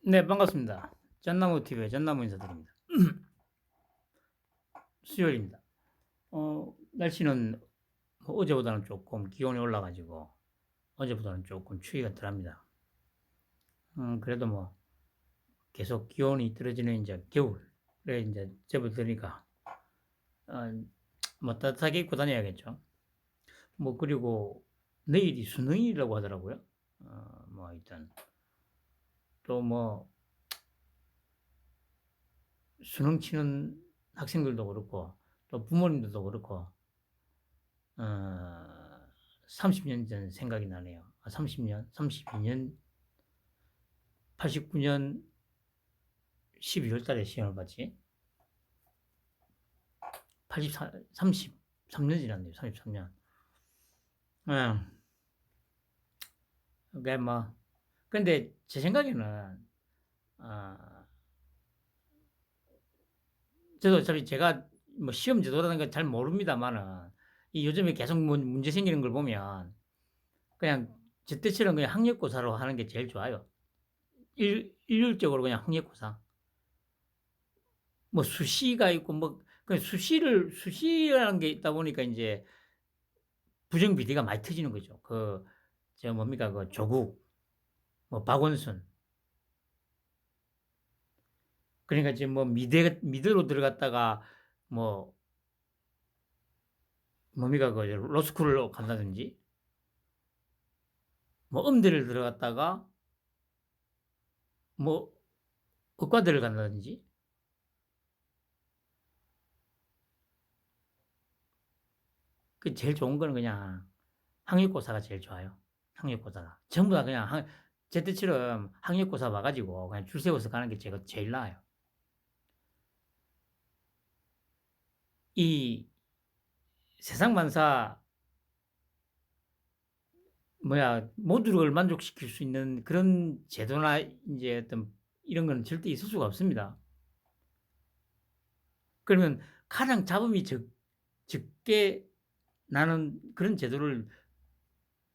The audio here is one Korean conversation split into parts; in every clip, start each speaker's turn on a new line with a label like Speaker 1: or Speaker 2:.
Speaker 1: 네, 반갑습니다. 짠나무 TV의 짠나무 인사드립니다. 수요일입니다. 날씨는 뭐 어제보다는 조금 기온이 올라가지고 어제보다는 조금 추위가 덜합니다. 그래도 뭐 계속 기온이 떨어지는 이제 겨울에 이제 접어드니까 어, 뭐 따뜻하게 입고 다녀야겠죠. 뭐 그리고 내일이 수능이라고 하더라고요. 뭐 일단 또 뭐 수능 치는 학생들도 그렇고 또 부모님들도 그렇고 어 30년 전 생각이 나네요. 30년, 32년, 89년 12월 달에 시험을 봤지. 84, 33년 지났네요. 33년. 예. 그게 뭐, 근데 제 생각에는, 어, 저도 어차피 제가 뭐 시험 제도라는 걸 잘 모릅니다만은, 이 요즘에 계속 문제 생기는 걸 보면, 그냥 저 때처럼 그냥 학력고사로 하는 게 제일 좋아요. 일률적으로 그냥 학력고사. 뭐 수시가 있고 뭐 그 수시라는 게 있다 보니까 이제 부정 비리가 많이 터지는 거죠. 저 뭡니까 그 조국 뭐 박원순 그러니까 지금 뭐 미대로 들어갔다가 뭐 뭡니까 그 로스쿨을 간다든지 뭐 음대를 들어갔다가 뭐 의과대를 간다든지 그 제일 좋은 거는 그냥 학력고사가 제일 좋아요. 학력고사가 전부 다 그냥 제 때처럼 학력고사 봐가지고 그냥 줄 세워서 가는 게 제가 제일 나아요. 이 세상 만사 뭐야 모두를 만족시킬 수 있는 그런 제도나 이제 어떤 이런 거는 절대 있을 수가 없습니다. 그러면 가장 잡음이 적게 나는 그런 제도를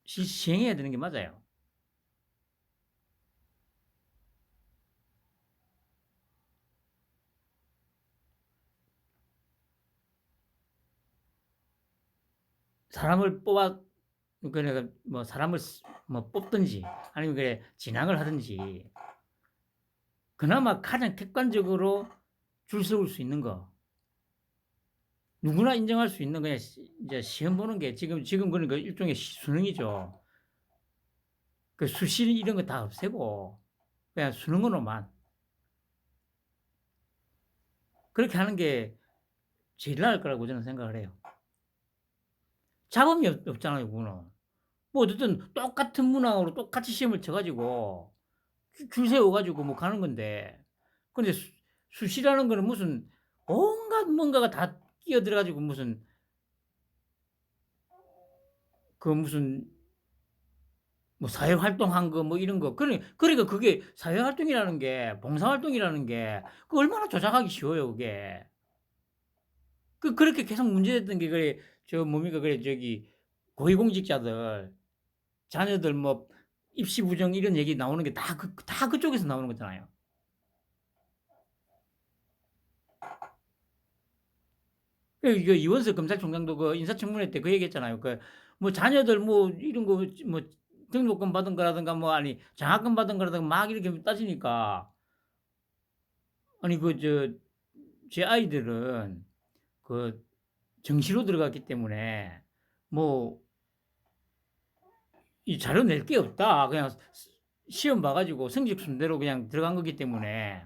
Speaker 1: 시행해야 되는 게 맞아요. 사람을 뽑아 그러니까 뭐 사람을 뭐 뽑든지 아니면 그래 진학을 하든지 그나마 가장 객관적으로 줄 세울 수 있는 거 누구나 인정할 수 있는 그냥 이제 시험 보는 게 지금 그러니까 일종의 수능이죠. 그 수시 이런 거 다 없애고 그냥 수능으로만 그렇게 하는 게 제일 나을 거라고 저는 생각을 해요. 잡음이 없잖아요, 그거는. 뭐 어쨌든 똑같은 문항으로 똑같이 시험을 쳐가지고 줄 세워가지고 뭐 가는 건데 근데 수시라는 거는 무슨 온갖 뭔가가 다 끼어들어가지고 무슨 그 무슨 뭐 사회활동한 거 뭐 이런 거 그러니까 그게 사회활동이라는 게 봉사활동이라는 게 그 얼마나 조작하기 쉬워요 그게 그렇게 계속 문제됐던 게 그래 저 뭡니까 그래 저기 고위공직자들 자녀들 뭐 입시 부정 이런 얘기 나오는 게 다 그쪽에서 나오는 거잖아요. 그 이원석 검찰총장도 그 인사청문회 때 그 얘기했잖아요. 그 뭐 자녀들 뭐 이런 거 뭐 등록금 받은 거라든가 뭐 아니 장학금 받은 거라든가 막 이렇게 따지니까 아니 제 아이들은 그 정시로 들어갔기 때문에 뭐 이 자료 낼 게 없다. 그냥 시험 봐가지고 성적 순대로 그냥 들어간 거기 때문에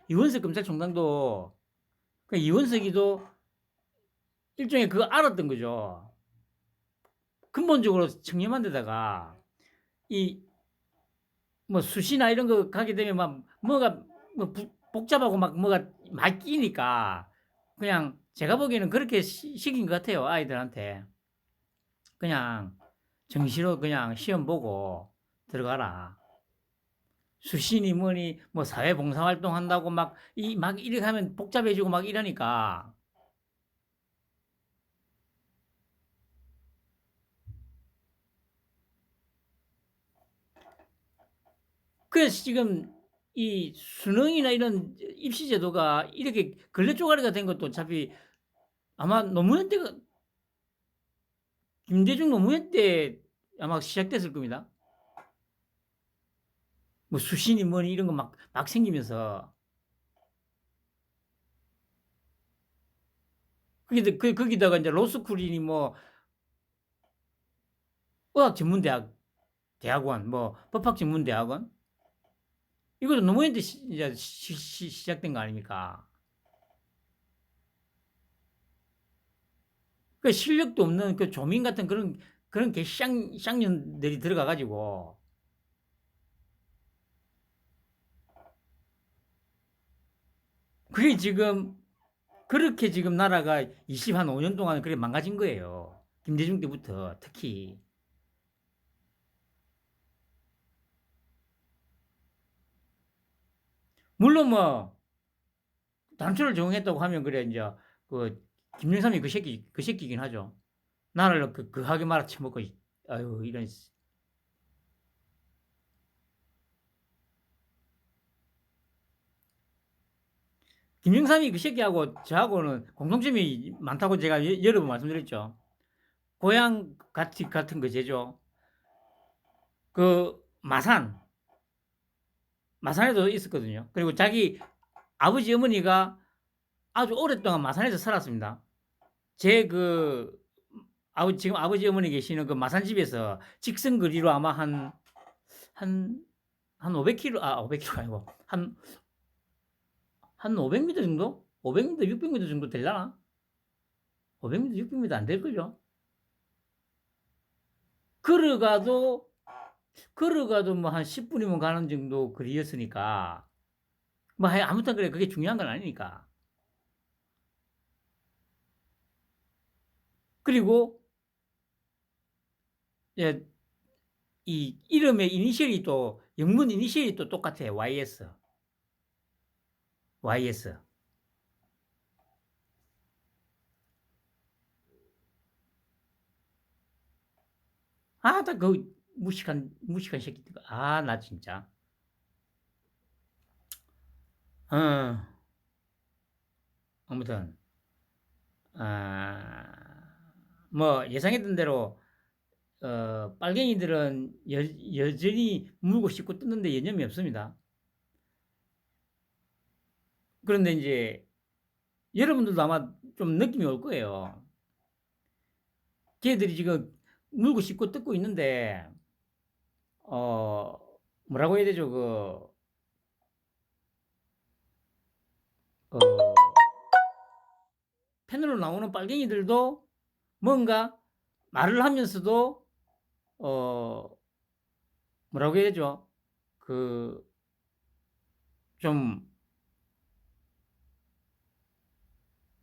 Speaker 1: 이원석 검찰총장도 이원석이도 일종의 그거 알았던 거죠. 근본적으로 청렴한 데다가 이 뭐 수시나 이런 거 가게 되면 막 뭐가 뭐 복잡하고 막 뭐가 막 끼니까 그냥 제가 보기에는 그렇게 시킨 것 같아요 아이들한테 그냥 정시로 그냥 시험 보고 들어가라. 수시니 뭐니 뭐 사회봉사활동 한다고 막 이렇게 하면 복잡해지고 막 이러니까 그래서 지금 이 수능이나 이런 입시 제도가 이렇게 걸레 쪼가리가 된 것도 어차피 아마 노무현 때가 김대중 노무현 때 아마 시작됐을 겁니다. 뭐 수신이 뭐니 이런 거 막 생기면서. 거기다가 이제 로스쿨이니 뭐 의학 전문 대학원, 뭐 법학 전문 대학원 이것도 노무현 때 이제 시작된 거 아닙니까? 그 실력도 없는 그 조민 같은 그런 쌍년들이 들어가 가지고 그게 지금 그렇게 지금 나라가 25년 동안 그렇게 망가진 거예요. 김대중 때부터 특히. 물론 뭐 단추를 제공했다고 하면 그래 이제 그 김영삼이 그 새끼긴 하죠. 나라를 하게 말아 쳐먹고 아유 이런. 김영삼이 그 새끼하고 저하고는 공통점이 많다고 제가 여러 번 말씀드렸죠. 고향 같은 거 제죠. 그 마산에도 있었거든요. 그리고 자기 아버지 어머니가 아주 오랫동안 마산에서 살았습니다. 제 지금 아버지 어머니 계시는 그 마산 집에서 직선 거리로 아마 한 500km, 500km 아니고 한 500m 정도? 500m, 600m 정도 되려나? 500m, 600m 안 될걸요? 걸어가도 뭐 한 10분이면 가는 정도 거리였으니까 뭐 아무튼 그래 그게 중요한 건 아니니까. 그리고 예, 이 이름의 이니셜이 또 영문 이니셜이 또 똑같아요. YS. YS. 아, 나 그 무식한 새끼들. 아, 나 진짜. 어, 아무튼 아, 뭐 예상했던 대로 빨갱이들은 여전히 물고 씻고 뜯는데 여념이 없습니다. 그런데 이제 여러분들도 아마 좀 느낌이 올 거예요. 걔들이 지금 물고 씻고 뜯고 있는데 어 뭐라고 해야 되죠? 어, 패널로 나오는 빨갱이들도 뭔가 말을 하면서도 어 뭐라고 해야 되죠? 그 좀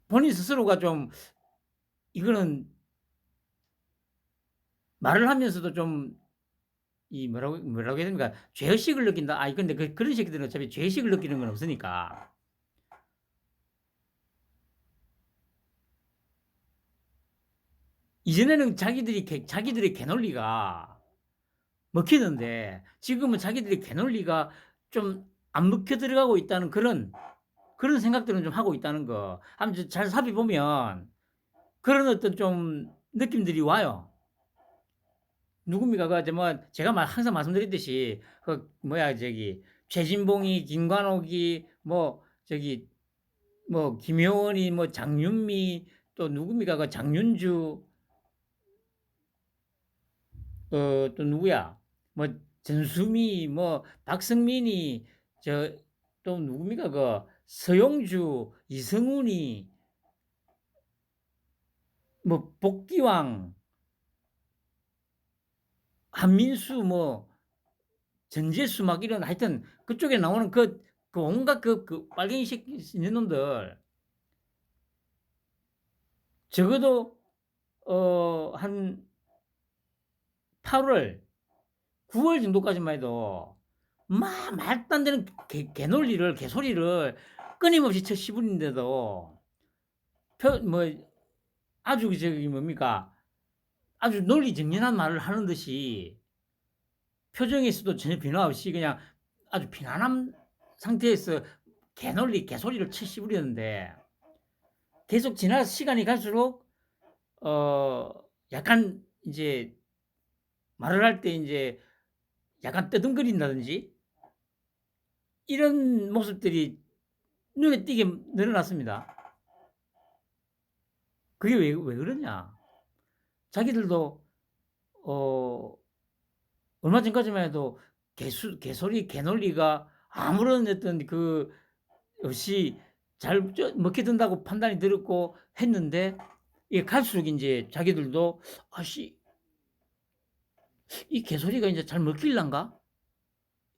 Speaker 1: 본인 스스로가 좀 이거는 말을 하면서도 좀 이 뭐라고 해야 됩니까? 죄의식을 느낀다. 근데 그런 새끼들은 어차피 죄의식을 느끼는 건 없으니까. 이전에는 자기들의 개논리가 먹히는데 지금은 자기들의 개논리가 좀 안 먹혀 들어가고 있다는 그런 생각들은 좀 하고 있다는 거. 한번 잘 살펴보면 그런 어떤 좀 느낌들이 와요. 누굽니까? 뭐 제가 항상 말씀드렸듯이 최진봉이, 김관옥이, 뭐 저기 뭐 김효원이, 뭐 장윤미, 또 누굽니까? 장윤주, 또 누구야? 뭐 전수미, 뭐 박성민이, 또 누굽니까? 서용주, 이성훈이, 뭐 복귀왕, 한민수, 뭐 전재수 막 이런 하여튼 그쪽에 나오는 온갖 빨갱이 새끼 있는 놈들 적어도 한 8월, 9월 정도까지만 해도 막 말도 안 되는 개논리를 개소리를 끊임없이 씹으는데도 뭐 아주 저기 뭡니까 아주 논리정연한 말을 하는 듯이 표정에서도 전혀 변화 없이 그냥 아주 편안한 상태에서 개논리, 개소리를 치시 부리는데 계속 지나서 시간이 갈수록 어 약간 인제 말을 할 때 인제 약간 떠듬거린다든지 이런 모습들이 눈에 띄게 늘어났습니다. 그게 왜 그러냐? 자기들도 어 얼마 전까지만 해도 개소리, 개논리가 아무런 어떤 그 없이 잘 먹혀 든다고 판단이 들었고 했는데 이게 갈수록 인제 자기들도 '아씨 이 개소리가 인제 잘 먹힐란가?'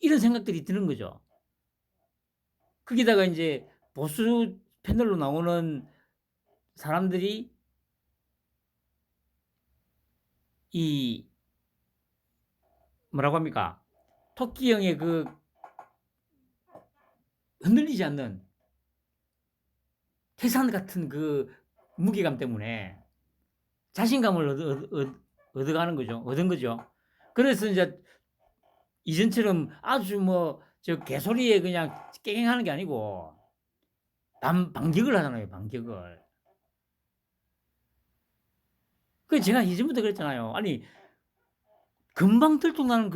Speaker 1: 이런 생각들이 드는 거죠. 거기다가 인제 보수 패널로 나오는 사람들이 이 뭐라고 합니까? 토끼 형의 그 흔들리지 않는 태산 같은 그 무게감 때문에 자신감을 얻어가는 거죠. 얻은 거죠. 그래서 인제 이전처럼 아주 뭐 저 개소리에 그냥 깽깽하는 게 아니고 반격을 하잖아요, 반격을. 그 제가 이전부터 그랬잖아요. 아니 금방 들통날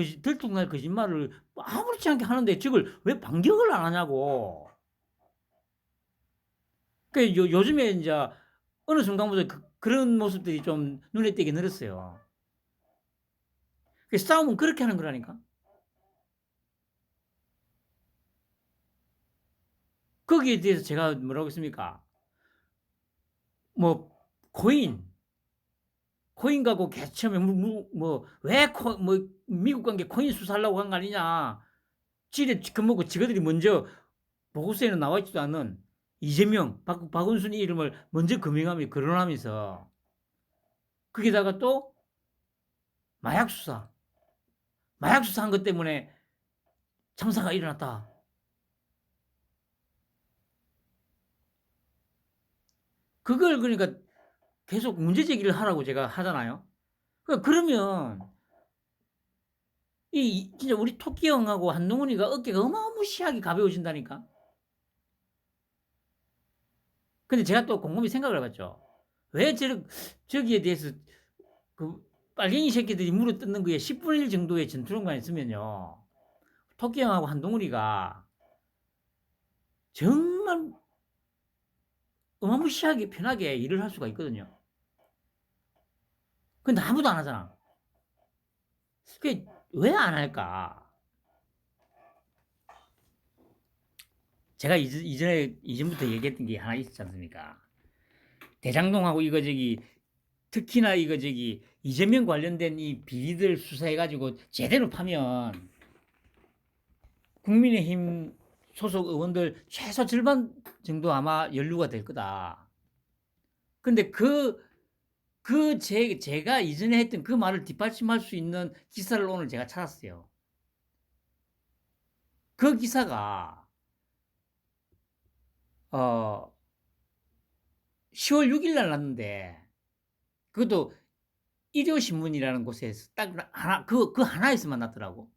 Speaker 1: 거짓말을 아무렇지 않게 하는데 저걸 왜 반격을 안 하냐고. 그 요즘에 인제 어느 순간부터 그런 모습들이 좀 눈에 띄게 늘었어요. 그 싸움은 그렇게 하는 거라니까. 거기에 대해서 제가 뭐라고 했습니까? 뭐 코인, 코인 갖고 처음에 뭐 왜 뭐 미국 간 게 코인 수사하려고 한 거 아니냐. 지네 겁먹고 지그들이 먼저 보고서에는 나와 있지도 않은 이재명, 박원순 이름을 먼저 금융하며 거론하면서 거기다가 또 마약 수사, 마약 수사한 것 때문에 참사가 일어났다. 그걸 그러니까 계속 문제 제기를 하라고 제가 하잖아요. 그러면 이 진짜 우리 토끼 형하고 한동훈이가 어깨가 어마무시하게 가벼워진다니까. 근데 제가 또 곰곰이 생각을 해 봤죠. 왜 저기에 대해서 그 빨갱이 새끼들이 물어뜯는 거에 10분의 1 정도의 전투력만 있으면요. 토끼 형하고 한동훈이가 정말 어마무시하게 편하게 일을 할 수가 있거든요. 근데 아무도 안 하잖아. 그게 왜 안 할까? 제가 이전부터 얘기했던 게 하나 있었지 않습니까? 대장동하고 이거 저기 특히나 이거 저기 이재명 관련된 이 비리들 수사해 가지고 제대로 파면 국민의힘 소속 의원들 최소 절반 정도 아마 연루가 될 거다. 근데 제가 이전에 했던 그 말을 뒷받침할 수 있는 기사를 오늘 제가 찾았어요. 그 기사가 어 10월 6일 날 났는데 그것도 일요신문이라는 곳에서 딱 하나 그 하나에서만 났더라고.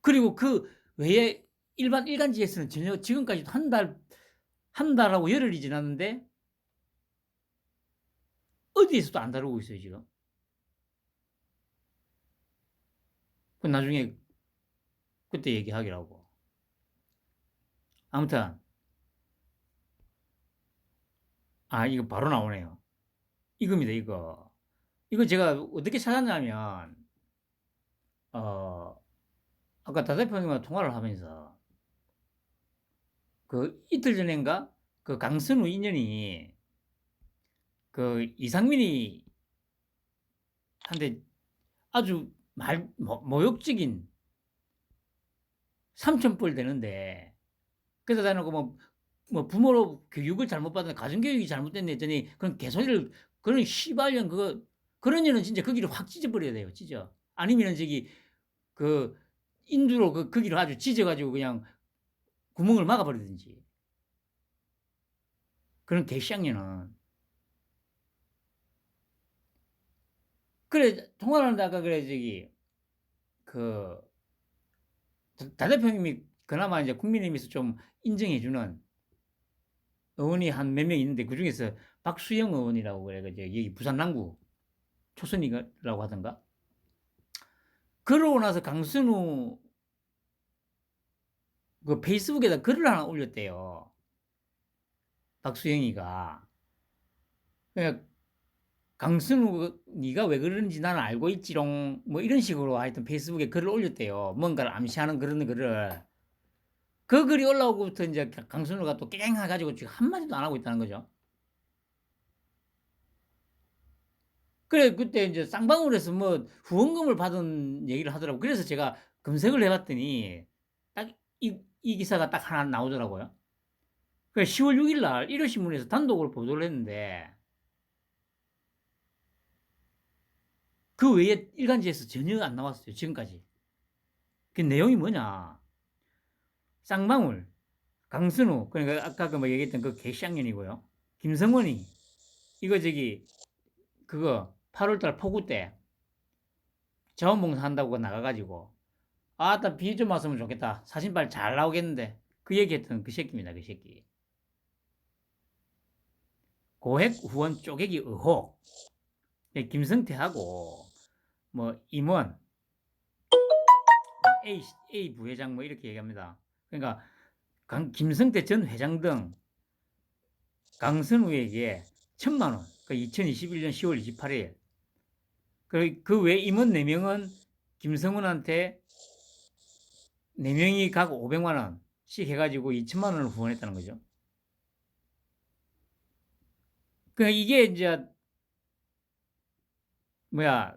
Speaker 1: 그리고 그 외에 일반 일간지에서는 전혀 지금까지도 한 달하고 열흘이 지났는데 어디에서도 안 다루고 있어요, 지금. 그 나중에 그때 얘기하기라고. 아무튼 이거 바로 나오네요. 이겁니다, 이거. 이거 제가 어떻게 찾았냐면 어 아까 다 대표님과 통화를 하면서 그 이틀 전인가 그 강선우 인연이 그 이상민이 한테 아주 모욕적인 3,000불 되는데 그래서 대놓고 뭐 부모로 교육을 잘못 받았네, 가정교육이 잘못됐네 했더니 그런 개소리를 그런 씨발년 그런 년은 진짜 거기를 확 찢어버려야 돼요, 찢어. 아니면은 저기 그 인두로 거기를 아주 찢어 가지고 그냥 구멍을 막아 버리든지. 그런 개쌍년은. 그래 통화를 하다가 그래 저기 그 다 대표님이 그나마 이제 국민의힘에서 좀 인정해주는 의원이 한 몇 명 있는데 그 중에서 박수영 의원이라고 그래, 이제 여기 부산 남구 초선이라고 하던가. 그러고 나서 강순우 그 페이스북에다 글을 하나 올렸대요. 박수영이가. 그러니까 강순우 네가 왜 그러는지 나는 알고 있지롱 뭐 이런 식으로 하여튼 페이스북에 글을 올렸대요. 뭔가를 암시하는 그런 글을. 그 글이 올라오고부터 이제 강순우가 또 깽해가지고 지금 한마디도 안 하고 있다는 거죠. 그래, 그때 이제 쌍방울에서 뭐 후원금을 받은 얘기를 하더라고. 그래서 제가 검색을 해봤더니 딱 이 기사가 딱 하나 나오더라고요. 그 10월 6일 날 일요신문에서 단독으로 보도를 했는데 그 외에 일간지에서 전혀 안 나왔어요. 지금까지. 그 내용이 뭐냐. 쌍방울, 강순우, 그러니까 아까 그 뭐 얘기했던 그 개쌍년이고요. 김성원이 이거 저기 그거 8월달 폭우 때 자원봉사 한다고 나가가지고 아따 비 좀 왔으면 좋겠다. 사진 빨리 잘 나오겠는데 그 얘기했던 그 새끼입니다. 그 새끼. 고액 후원 쪼개기 의혹. 김성태하고 뭐 임원, A 부회장 뭐 이렇게 얘기합니다. 그러니까 김성태 전 회장 등 강선우에게 1,000만 원, 그 2021년 10월 28일. 그 외 임원 4명은 김성훈한테 4명이 각 500만 원씩 해가지고 2천만 원을 후원했다는 거죠. 그러니까 이게 이제 뭐야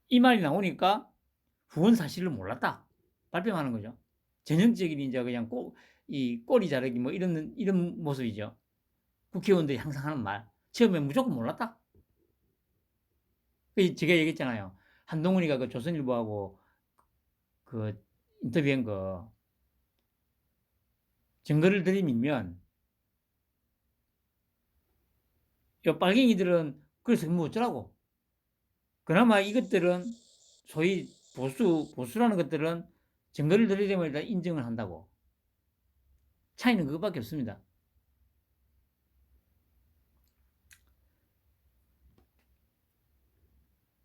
Speaker 1: 이 말이 나오니까 후원 사실을 몰랐다 발뺌하는 거죠. 전형적인 이제 그냥 이 꼬리 자르기 뭐 이런 모습이죠. 국회의원들이 항상 하는 말. 처음에 무조건 몰랐다. 제가 얘기했잖아요. 한동훈이가 그 조선일보하고 그 인터뷰한 거 증거를 들이밀면 이 빨갱이들은 그래서 뭐 어쩌라고. 그나마 이것들은 소위 보수라는 것들은 증거를 들이대면 일단 인정을 한다고. 차이는 그것밖에 없습니다.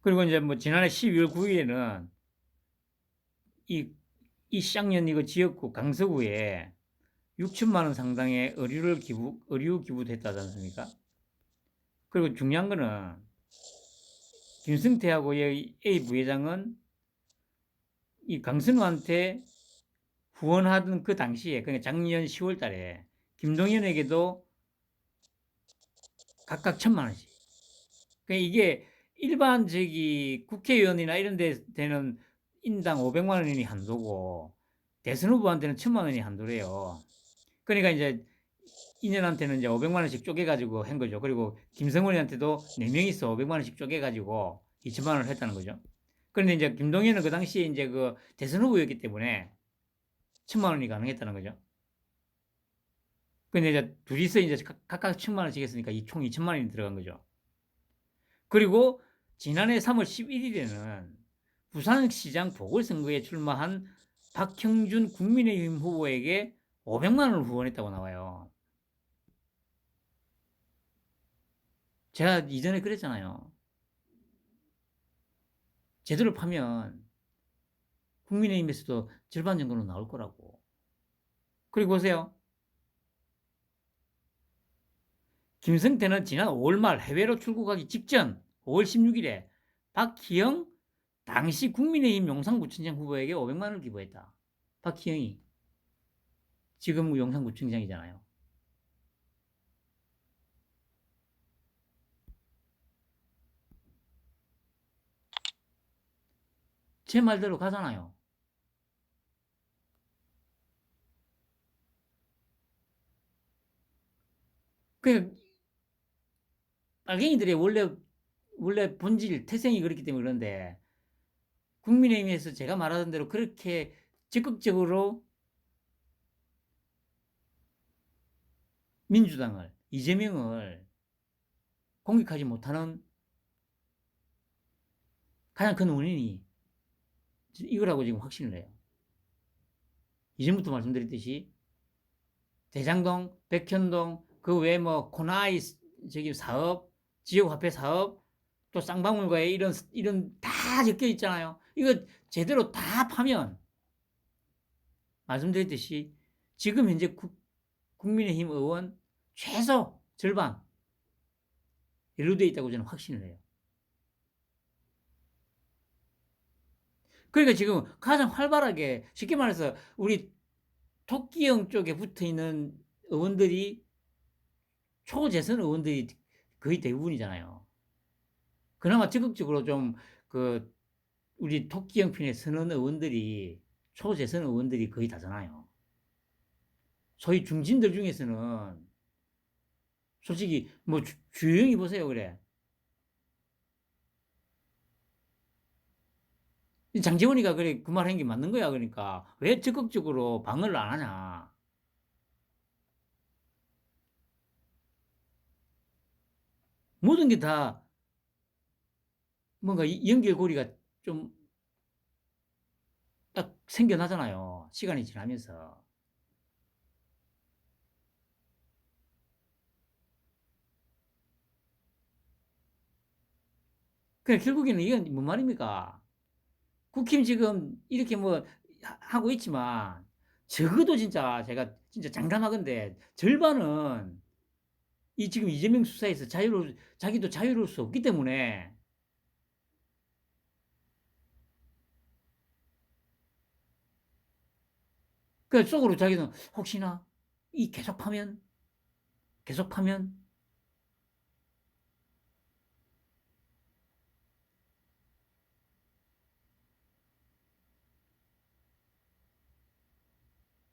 Speaker 1: 그리고 이제 뭐 지난해 12월 9일에는 이 쌍년 이거 지역구 강서구에 6천만 원 상당의 의류 기부도 했다지 않습니까? 그리고 중요한 거는 김승태하고 A 부회장은 이 강선우한테 후원하던 그 당시에, 그러니까 작년 10월 달에 김동연에게도 각각 1,000만 원씩. 그러니까 이게 일반 국회의원이나 이런 데는 인당 500만 원이 한도고 대선 후보한테는 1,000만 원이 한도래요. 그러니까 이제 인연한테는 이제 500만 원씩 쪼개가지고 한 거죠. 그리고 김성원이한테도 4명이서 500만 원씩 쪼개가지고 2천만 원을 했다는 거죠. 그런데 이제 김동연은 그 당시에 이제 그 대선 후보였기 때문에 1,000만 원이 가능했다는 거죠. 근데 이제 둘이서 이제 각각 1,000만 원씩 했으니까 총 2천만 원이 들어간 거죠. 그리고 지난해 3월 11일에는 부산시장 보궐선거에 출마한 박형준 국민의힘 후보에게 500만 원을 후원했다고 나와요. 제가 이전에 그랬잖아요. 제대로 파면 국민의힘에서도 절반 정도는 나올 거라고. 그리고 보세요. 김성태는 지난 5월 말 해외로 출국하기 직전 5월 16일에 박희영 당시 국민의힘 용산구청장 후보에게 500만 원을 기부했다. 박희영이 지금 용산구청장이잖아요. 제 말대로 가잖아요. 그 빨갱이들의 원래 본질 태생이 그렇기 때문에 그런데 국민의힘에서 제가 말하던 대로 그렇게 적극적으로 민주당을 이재명을 공격하지 못하는 가장 큰 원인이 이거라고 지금 확신을 해요. 이전부터 말씀드렸듯이 대장동, 백현동, 그 외에 뭐 코나이 저기 사업, 지역화폐 사업, 또 쌍방울과의 이런 다 엮여 있잖아요. 이거 제대로 다 파면 말씀드렸듯이 지금 현재 국민의힘 의원 최소 절반 연루되어 있다고 저는 확신을 해요. 그러니까 지금 가장 활발하게 쉽게 말해서 우리 토끼형 쪽에 붙어 있는 의원들이 초재선 의원들이 거의 대부분이잖아요. 그나마 적극적으로 좀 그 우리 토끼형 편에 서는 의원들이 초재선 의원들이 거의 다잖아요. 소위 중진들 중에서는 솔직히 뭐 주영이 보세요, 그래. 장재원이가 그래 그 말 한 게 맞는 거야. 그러니까 왜 적극적으로 방어를 안 하냐. 모든 게 다 뭔가 연결고리가 좀 딱 생겨나잖아요. 시간이 지나면서. 그래 결국에는 이건 뭔 말입니까? 국힘 지금 이렇게 뭐 하고 있지만 적어도 진짜 제가 진짜 장담하건대 절반은 이 지금 이재명 수사에서 자기도 자유로울 수 없기 때문에 그 속으로 자기는 혹시나 이 계속 파면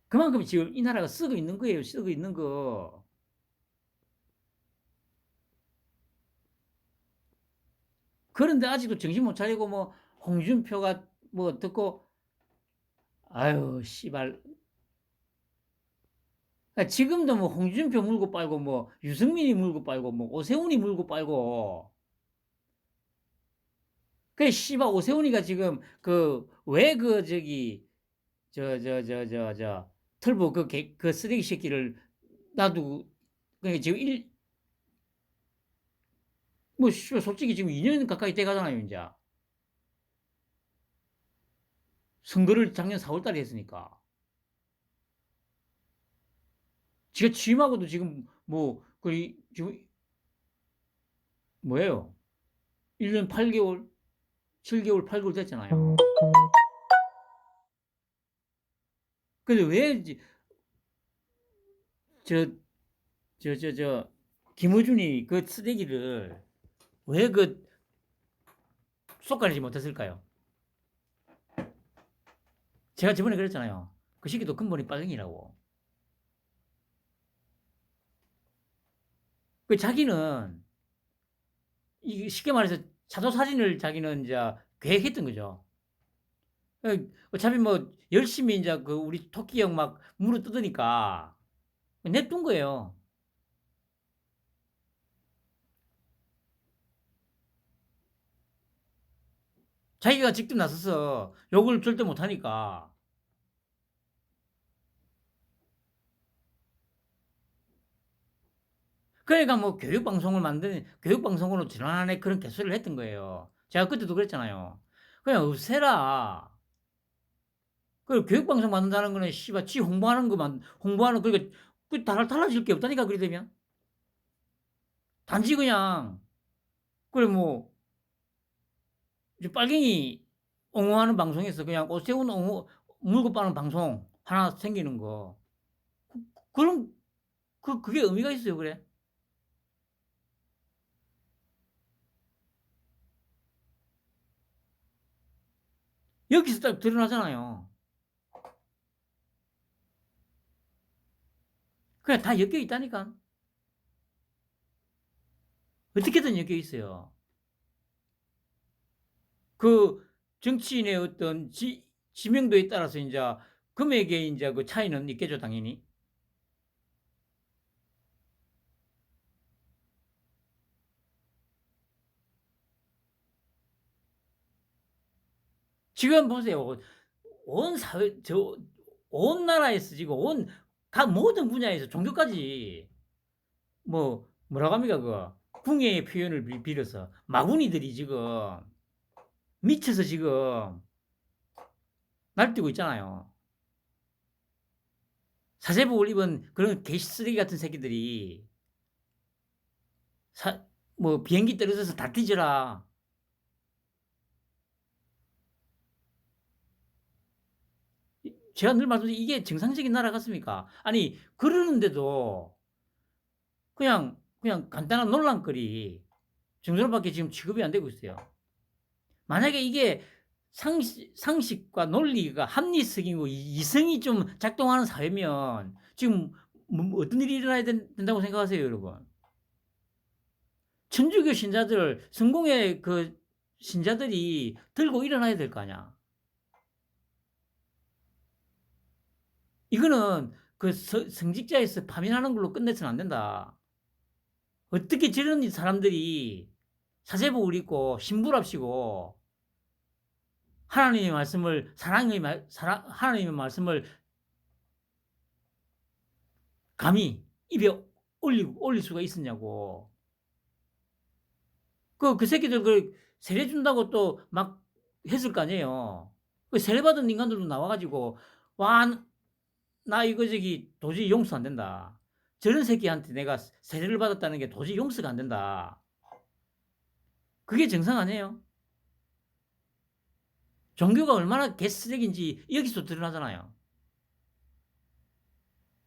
Speaker 1: 그만큼 지금 이 나라가 쓰고 있는 거예요. 쓰고 있는 거. 그런데 아직도 정신 못 차리고 뭐 홍준표가 뭐 듣고 아유 씨발. 그러니까 지금도 뭐 홍준표 물고 빨고 뭐 유승민이 물고 빨고 뭐 오세훈이 물고 빨고 그 씨발 오세훈이가 지금 그 왜 그 저기 저 털보 그 쓰레기 새끼를 놔두고 그러니까 지금 뭐 솔직히 지금 2년 가까이 돼 가잖아요, 이제. 선거를 작년 4월 달에 했으니까. 지가 취임하고도 지금 지금 뭐예요? 1년 8개월, 7개월, 8개월 됐잖아요. 근데 왜 저 김어준이 그 쓰레기를 왜 쏙가리지 못했을까요? 제가 저번에 그랬잖아요. 그 새끼도 근본이 빨갱이라고. 그 자기는 이 쉽게 말해서 차도 사진을 자기는 이제 계획했던 거죠. 어차피 뭐 열심히 이제 그 우리 토끼 형 막 물어 뜯으니까 냅둔 거예요. 자기가 직접 나서서 욕을 절대 못 하니까. 그러니까 뭐 교육방송을 만든 교육방송으로 지난해 그런 개소리를 했던 거예요. 제가 그때도 그랬잖아요. 그냥 없애라. 그 교육방송 만든다는 거는 씨발 지 홍보하는 것만 홍보하는 그러니까 그 달라질 게 없다니까 그래 되면 단지 그냥 그래 뭐 이제 빨갱이 옹호하는 방송에서 그냥 오세훈 옹호 물고 빠는 방송 하나 생기는 거 그럼 그게 의미가 있어요 그래 여기서 딱 드러나잖아요. 그냥 다 엮여 있다니까 어떻게든 엮여 있어요. 그 정치인의 어떤 지명도에 따라서 이제 금액의 이제 그 차이는 있겠죠 당연히. 지금 보세요. 온 사회 온 나라에서 지금 온 각 모든 분야에서 종교까지 뭐라고 합니까 궁예의 표현을 빌어서 마구니들이 지금 미쳐서 지금 날뛰고 있잖아요. 사제복을 입은 그런 개쓰레기 같은 새끼들이 비행기 떨어져서 다 뒤져라. 제가 늘 말씀드린 이게 정상적인 나라 같습니까? 아니 그러는데도 그냥 간단한 논란거리 정도로밖에 지금 취급이 안 되고 있어요. 만약에 이게 상식과 논리가 합리성이고 이성이 좀 작동하는 사회면 지금 어떤 일이 일어나야 된다고 생각하세요, 여러분? 천주교 신자들, 성공의 그 신자들이 들고 일어나야 될 거 아니야. 이거는 그 성직자에서 파면하는 걸로 끝내서는 안 된다. 어떻게 저런 사람들이 사제복을 입고 신부랍시고 하나님의 말씀을 하나님의 말씀을 감히 입에 올릴 수가 있었냐고. 그 새끼들 세례 준다고 또 막 했을 거 아니에요. 그 세례 받은 인간들도 나와가지고 나 이거 도저히 용서 안 된다. 저런 새끼한테 내가 세례를 받았다는 게 도저히 용서가 안 된다. 그게 정상 아니에요? 종교가 얼마나 개쓰레기인지 여기서 드러나잖아요.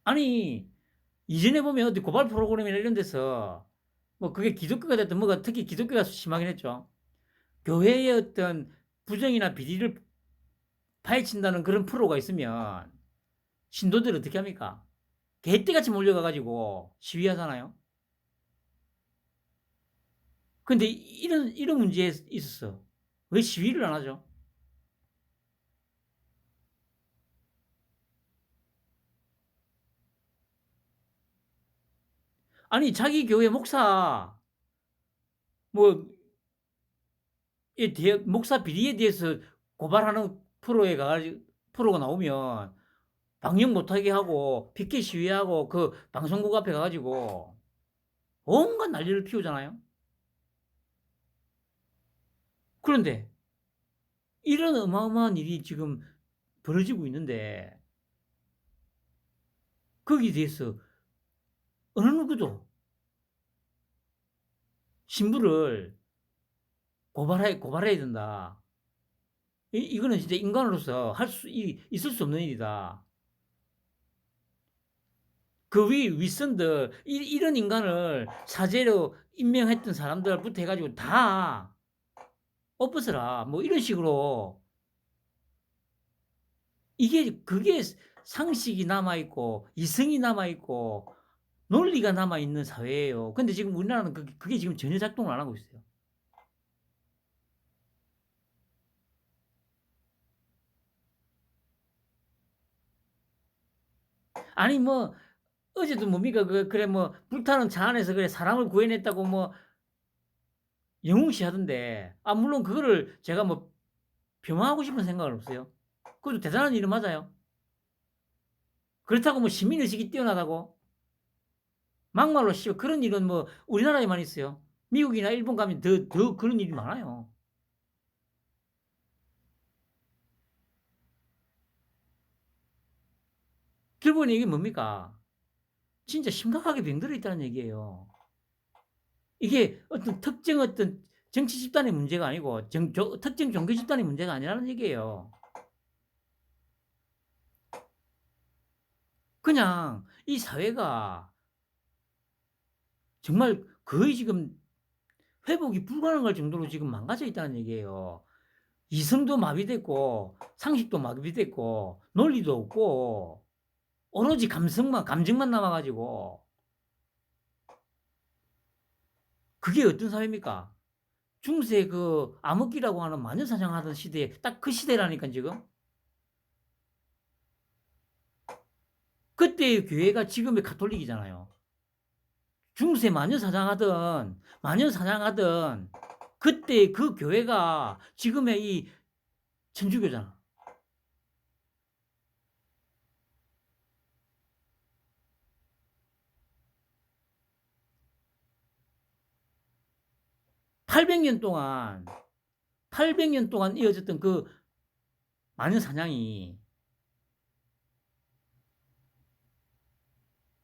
Speaker 1: 아니 이전에 보면 어디 고발 프로그램이나 이런 데서 그게 기독교가 됐든 뭐가 특히 기독교가 심하긴 했죠. 교회의 어떤 부정이나 비리를 파헤친다는 그런 프로가 있으면 신도들 어떻게 합니까? 개떼같이 몰려가가지고 시위하잖아요. 근데 이런 문제에 있어서 왜 시위를 안 하죠? 아니 자기 교회 목사 목사 비리에 대해서 고발하는 프로가 나오면 방역 못하게 하고 피켓 시위하고 그 방송국 앞에 가가지고 온갖 난리를 피우잖아요. 그런데 이런 어마어마한 일이 지금 벌어지고 있는데 거기에 대해서 어느 누구도 신부를 고발해야 된다. 이거는 진짜 인간으로서 있을 수 없는 일이다. 그 윗선들 이런 인간을 사제로 임명했던 사람들부터 해가지고 다 엎어서라 이런 식으로 그게 상식이 남아있고 이성이 남아있고 논리가 남아있는 사회예요. 근데 지금 우리나라는 그게 지금 전혀 작동을 안 하고 있어요. 아니 어제도 뭡니까 그래 불타는 차 안에서 그래 사람을 구해냈다고 영웅시하던데 물론 그거를 제가 폄하하고 싶은 생각은 없어요. 그것도 대단한 일은 맞아요. 그렇다고 시민의식이 뛰어나다고 막말로 그런 일은 우리나라에만 있어요. 미국이나 일본 가면 더 그런 일이 많아요. 결국은 이게 뭡니까? 진짜 심각하게 병들어 있다는 얘기예요. 이게 어떤 정치 집단의 문제가 아니고 특정 종교 집단의 문제가 아니라는 얘기예요. 그냥 이 사회가 정말 거의 지금 회복이 불가능할 정도로 지금 망가져 있다는 얘기예요. 이성도 마비됐고 상식도 마비됐고 논리도 없고 오로지 감정만 남아가지고 그게 어떤 사회입니까? 중세 암흑기라고 하는 마녀사냥하던 시대에 딱 그 시대라니까 지금. 그때의 교회가 지금의 가톨릭이잖아요. 중세 마녀사냥하던 그때 그 교회가 지금의 이 천주교잖아. (800년) 동안 이어졌던 그 많은 사냥이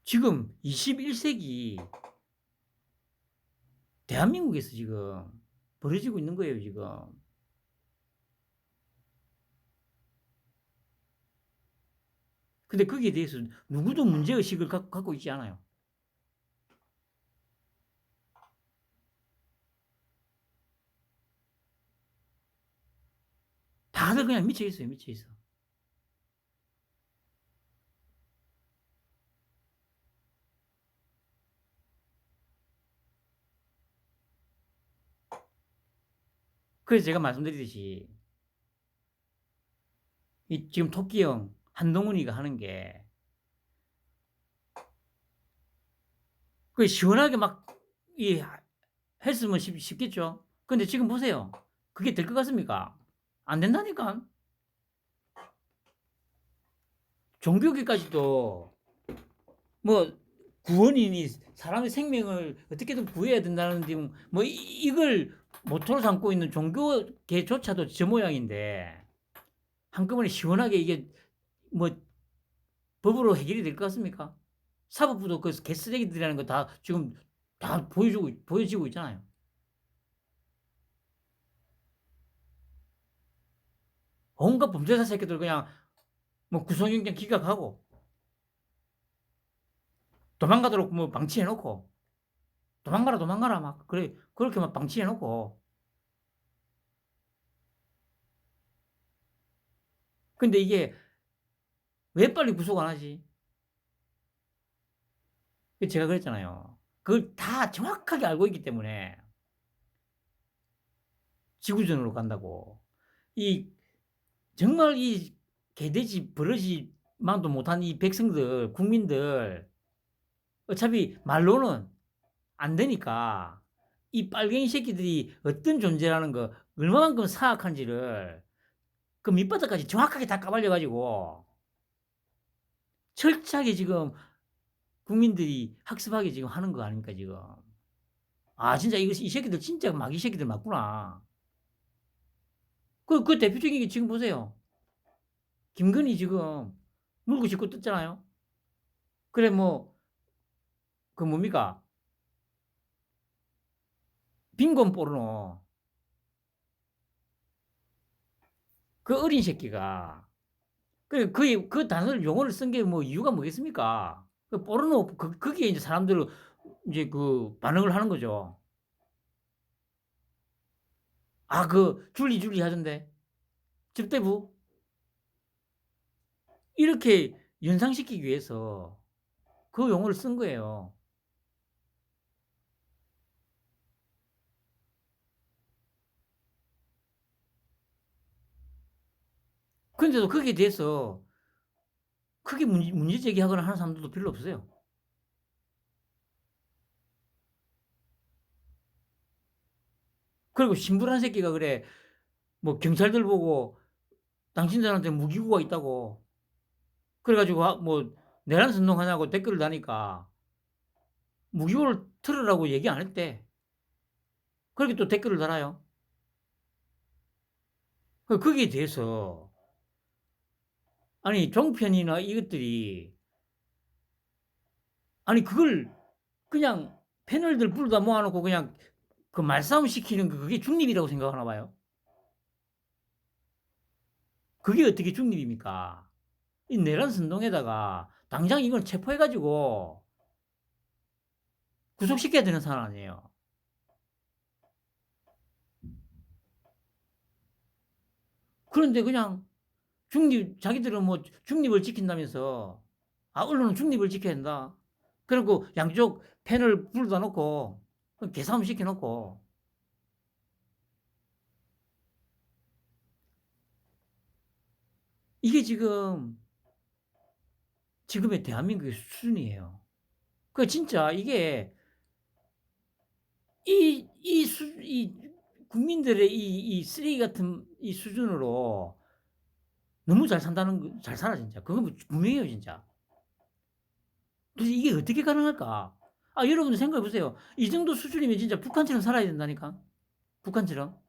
Speaker 1: 지금 21세기 대한민국에서 지금 벌어지고 있는 거예요, 지금. 근데 거기에 대해서 누구도 문제의식을 갖고 있지 않아요. 다들 그냥 미쳐 있어요, 미쳐 있어. 그래서 제가 말씀드리듯이 이 지금 토끼형 한동훈이가 하는 게 그 시원하게 막 이 했으면 쉽겠죠. 근데 지금 보세요. 그게 될 것 같습니까? 안 된다니까. 종교계까지도 뭐 구원이니 사람의 생명을 어떻게든 구해야 된다는데 뭐 이걸 모토로 삼고 있는 종교계조차도 저 모양인데 한꺼번에 시원하게 이게 뭐 법으로 해결이 될 것 같습니까? 사법부도 그 개쓰레기들이라는 거 다 지금 다 보여지고 있잖아요. 온갖 범죄자 새끼들 그냥 뭐 구속영장 기각하고 도망가도록 뭐 방치해놓고 도망가라 막 그래 그렇게 막 방치해놓고 근데 이게 왜 빨리 구속 안 하지? 제가 그랬잖아요. 그걸 다 정확하게 알고 있기 때문에 지구전으로 간다고. 이 정말 이 개돼지 버러지만도 못한 이 백성들 국민들 어차피 말로는 안 되니까 이 빨갱이 새끼들이 어떤 존재라는 거 얼마만큼 사악한지를 그 밑바닥까지 정확하게 다 까발려 가지고 철저하게 지금 국민들이 학습하게 지금 하는 거 아닙니까 지금. 아 진짜 이 새끼들 진짜 마귀 새끼들 맞구나. 그 대표적인 게 지금 보세요. 김건희 지금 물고 짚고 떴잖아요. 그래 뭐 그 뭡니까 빈곤 포르노 그 어린 새끼가 그 단어를 용어를 쓴 게 뭐 이유가 뭐겠습니까? 그 포르노 거기에 이제 사람들은 이제 그 반응을 하는 거죠. 아 그 줄리 하던데 접대부 이렇게 연상시키기 위해서 그 용어를 쓴 거예요. 그런데도 거기에 대해서 크게 문제 제기하거나 하는 사람들도 별로 없어요. 그리고 신불한 새끼가 그래 뭐 경찰들 보고 당신들한테 무기고가 있다고 그래가지고 뭐 내란 선동하냐고 댓글을 다니까 무기고를 틀으라고 얘기 안 했대. 그렇게 또 댓글을 달아요. 거기에 대해서 아니 종편이나 이것들이 아니 그걸 그냥 패널들 불러다 모아놓고 그냥 그 말싸움 시키는 그게 중립이라고 생각하나 봐요. 그게 어떻게 중립입니까? 이 내란 선동에다가 당장 이걸 체포해가지고 구속시켜야 되는 사안 아니에요. 그런데 그냥 자기들은 뭐 중립을 지킨다면서 언론은 중립을 지켜야 된다. 그리고 양쪽 패널 불러다 놓고 개싸움 시켜놓고 이게 지금의 대한민국의 수준이에요. 그 진짜 이게 이 국민들의 이 쓰레기 같은 이 수준으로 너무 잘 산다는 거 잘 살아 진짜. 그건 뭐 분명해요 진짜. 그래서 이게 어떻게 가능할까? 여러분들 생각해 보세요. 이 정도 수준이면 진짜 북한처럼 살아야 된다니까. 북한처럼.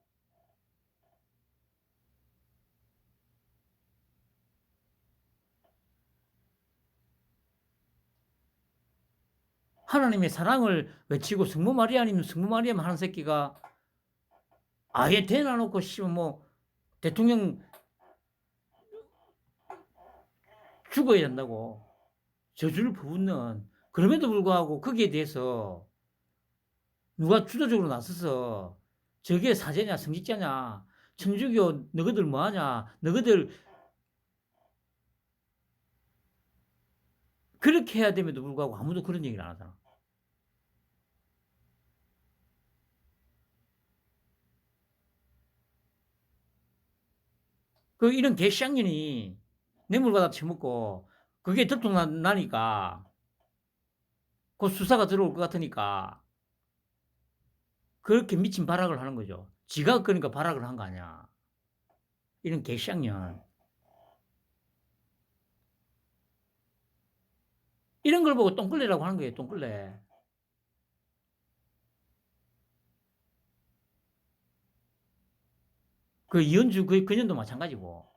Speaker 1: 하나님의 사랑을 외치고 성모 마리아 아니면 성모 마리아만 하는 새끼가 아예 대놔 놓고 뭐 대통령 죽어야 된다고 저주를 퍼붓는, 그럼에도 불구하고 거기에 대해서 누가 주도적으로 나서서 저게 사제냐 성직자냐 천주교 너희들 뭐하냐 너희들 그렇게 해야 됨에도 불구하고 아무도 그런 얘기를 안 하잖아. 이런 개쌍년이 뇌물 받아 처먹고 그게 들통나니까 그 수사가 들어올 것 같으니까 그렇게 미친 발악을 하는 거죠. 지가 그러니까 발악을 한 거 아니야. 이런 개쌍년. 이런 걸 보고 똥끌레라고 하는 거예요. 똥끌레. 이현주 그년도 마찬가지고.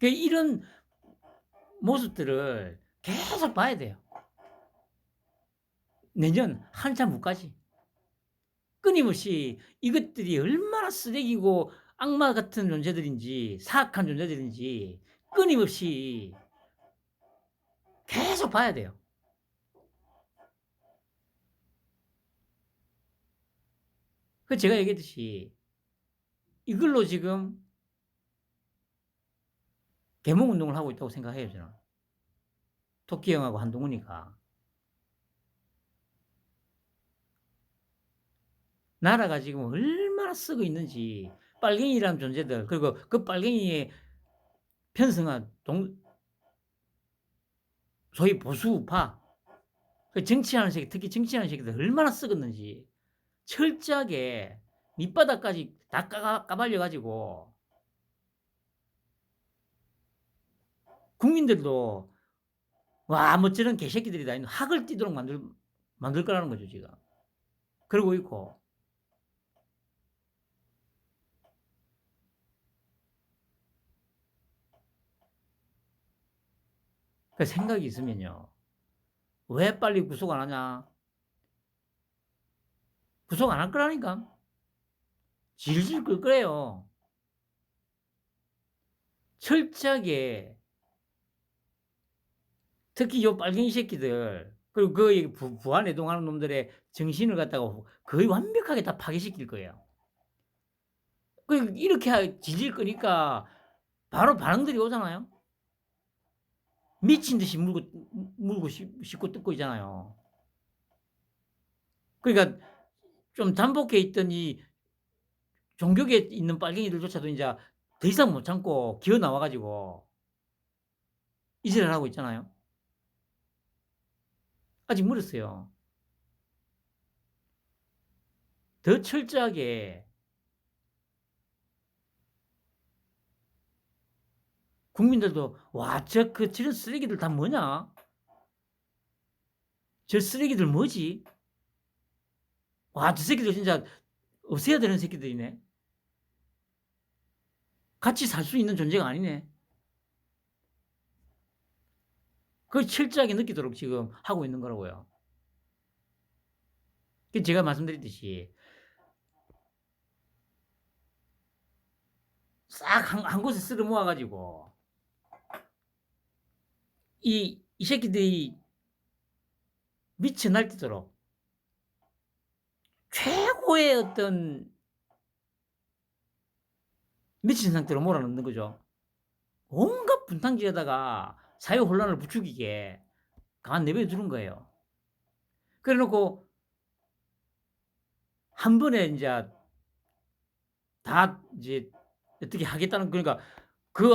Speaker 1: 이런 모습들을 계속 봐야 돼요. 내년 한참 후까지. 끊임없이 이것들이 얼마나 쓰레기고 악마 같은 존재들인지 사악한 존재들인지 끊임없이 계속 봐야 돼요. 제가 얘기했듯이 이걸로 지금 계몽운동을 하고 있다고 생각해요 저는. 토끼 형하고 한동훈이가. 나라가 지금 얼마나 썩어 있는지 빨갱이라는 존재들, 그리고 그 빨갱이에 편성한 소위 보수우파, 정치하는 새끼, 특히 정치하는 새끼들 얼마나 썩었는지 철저하게 밑바닥까지 다 까발려가지고 국민들도 와, 뭐 저런 개새끼들이다. 학을 띠도록 만들 거라는 거죠, 지금. 그러고 있고. 생각이 있으면요. 왜 빨리 구속 안 하냐? 구속 안 할 거라니까. 질질 끌 거예요. 철저하게. 특히 요 빨갱이 새끼들, 그리고 부안 애동하는 놈들의 정신을 갖다가 거의 완벽하게 다 파괴시킬 거예요. 이렇게 질질 끄니까 바로 반응들이 오잖아요. 미친 듯이 물고 씹고 뜯고 있잖아요. 그러니까 좀 잠복해 있던 이 종교계에 있는 빨갱이들조차도 이제 더 이상 못 참고 기어 나와가지고 이질을 하고 있잖아요. 아직 멀었어요. 더 철저하게 국민들도 와, 저런 쓰레기들 다 뭐냐? 저 쓰레기들 뭐지? 와, 저 새끼들 진짜 없애야 되는 새끼들이네. 같이 살 수 있는 존재가 아니네. 그걸 철저하게 느끼도록 지금 하고 있는 거라고요. 제가 말씀드렸듯이 싹 한 곳에 쓸어 모아가지고 이 새끼들이 미쳐 날뛰도록 최고의 어떤 미친 상태로 몰아넣는 거죠. 온갖 분탕질에다가 사회 혼란을 부추기게 강한 내버려 두는 거예요. 그래 놓고 한 번에 이제 다 이제 어떻게 하겠다는, 그러니까 그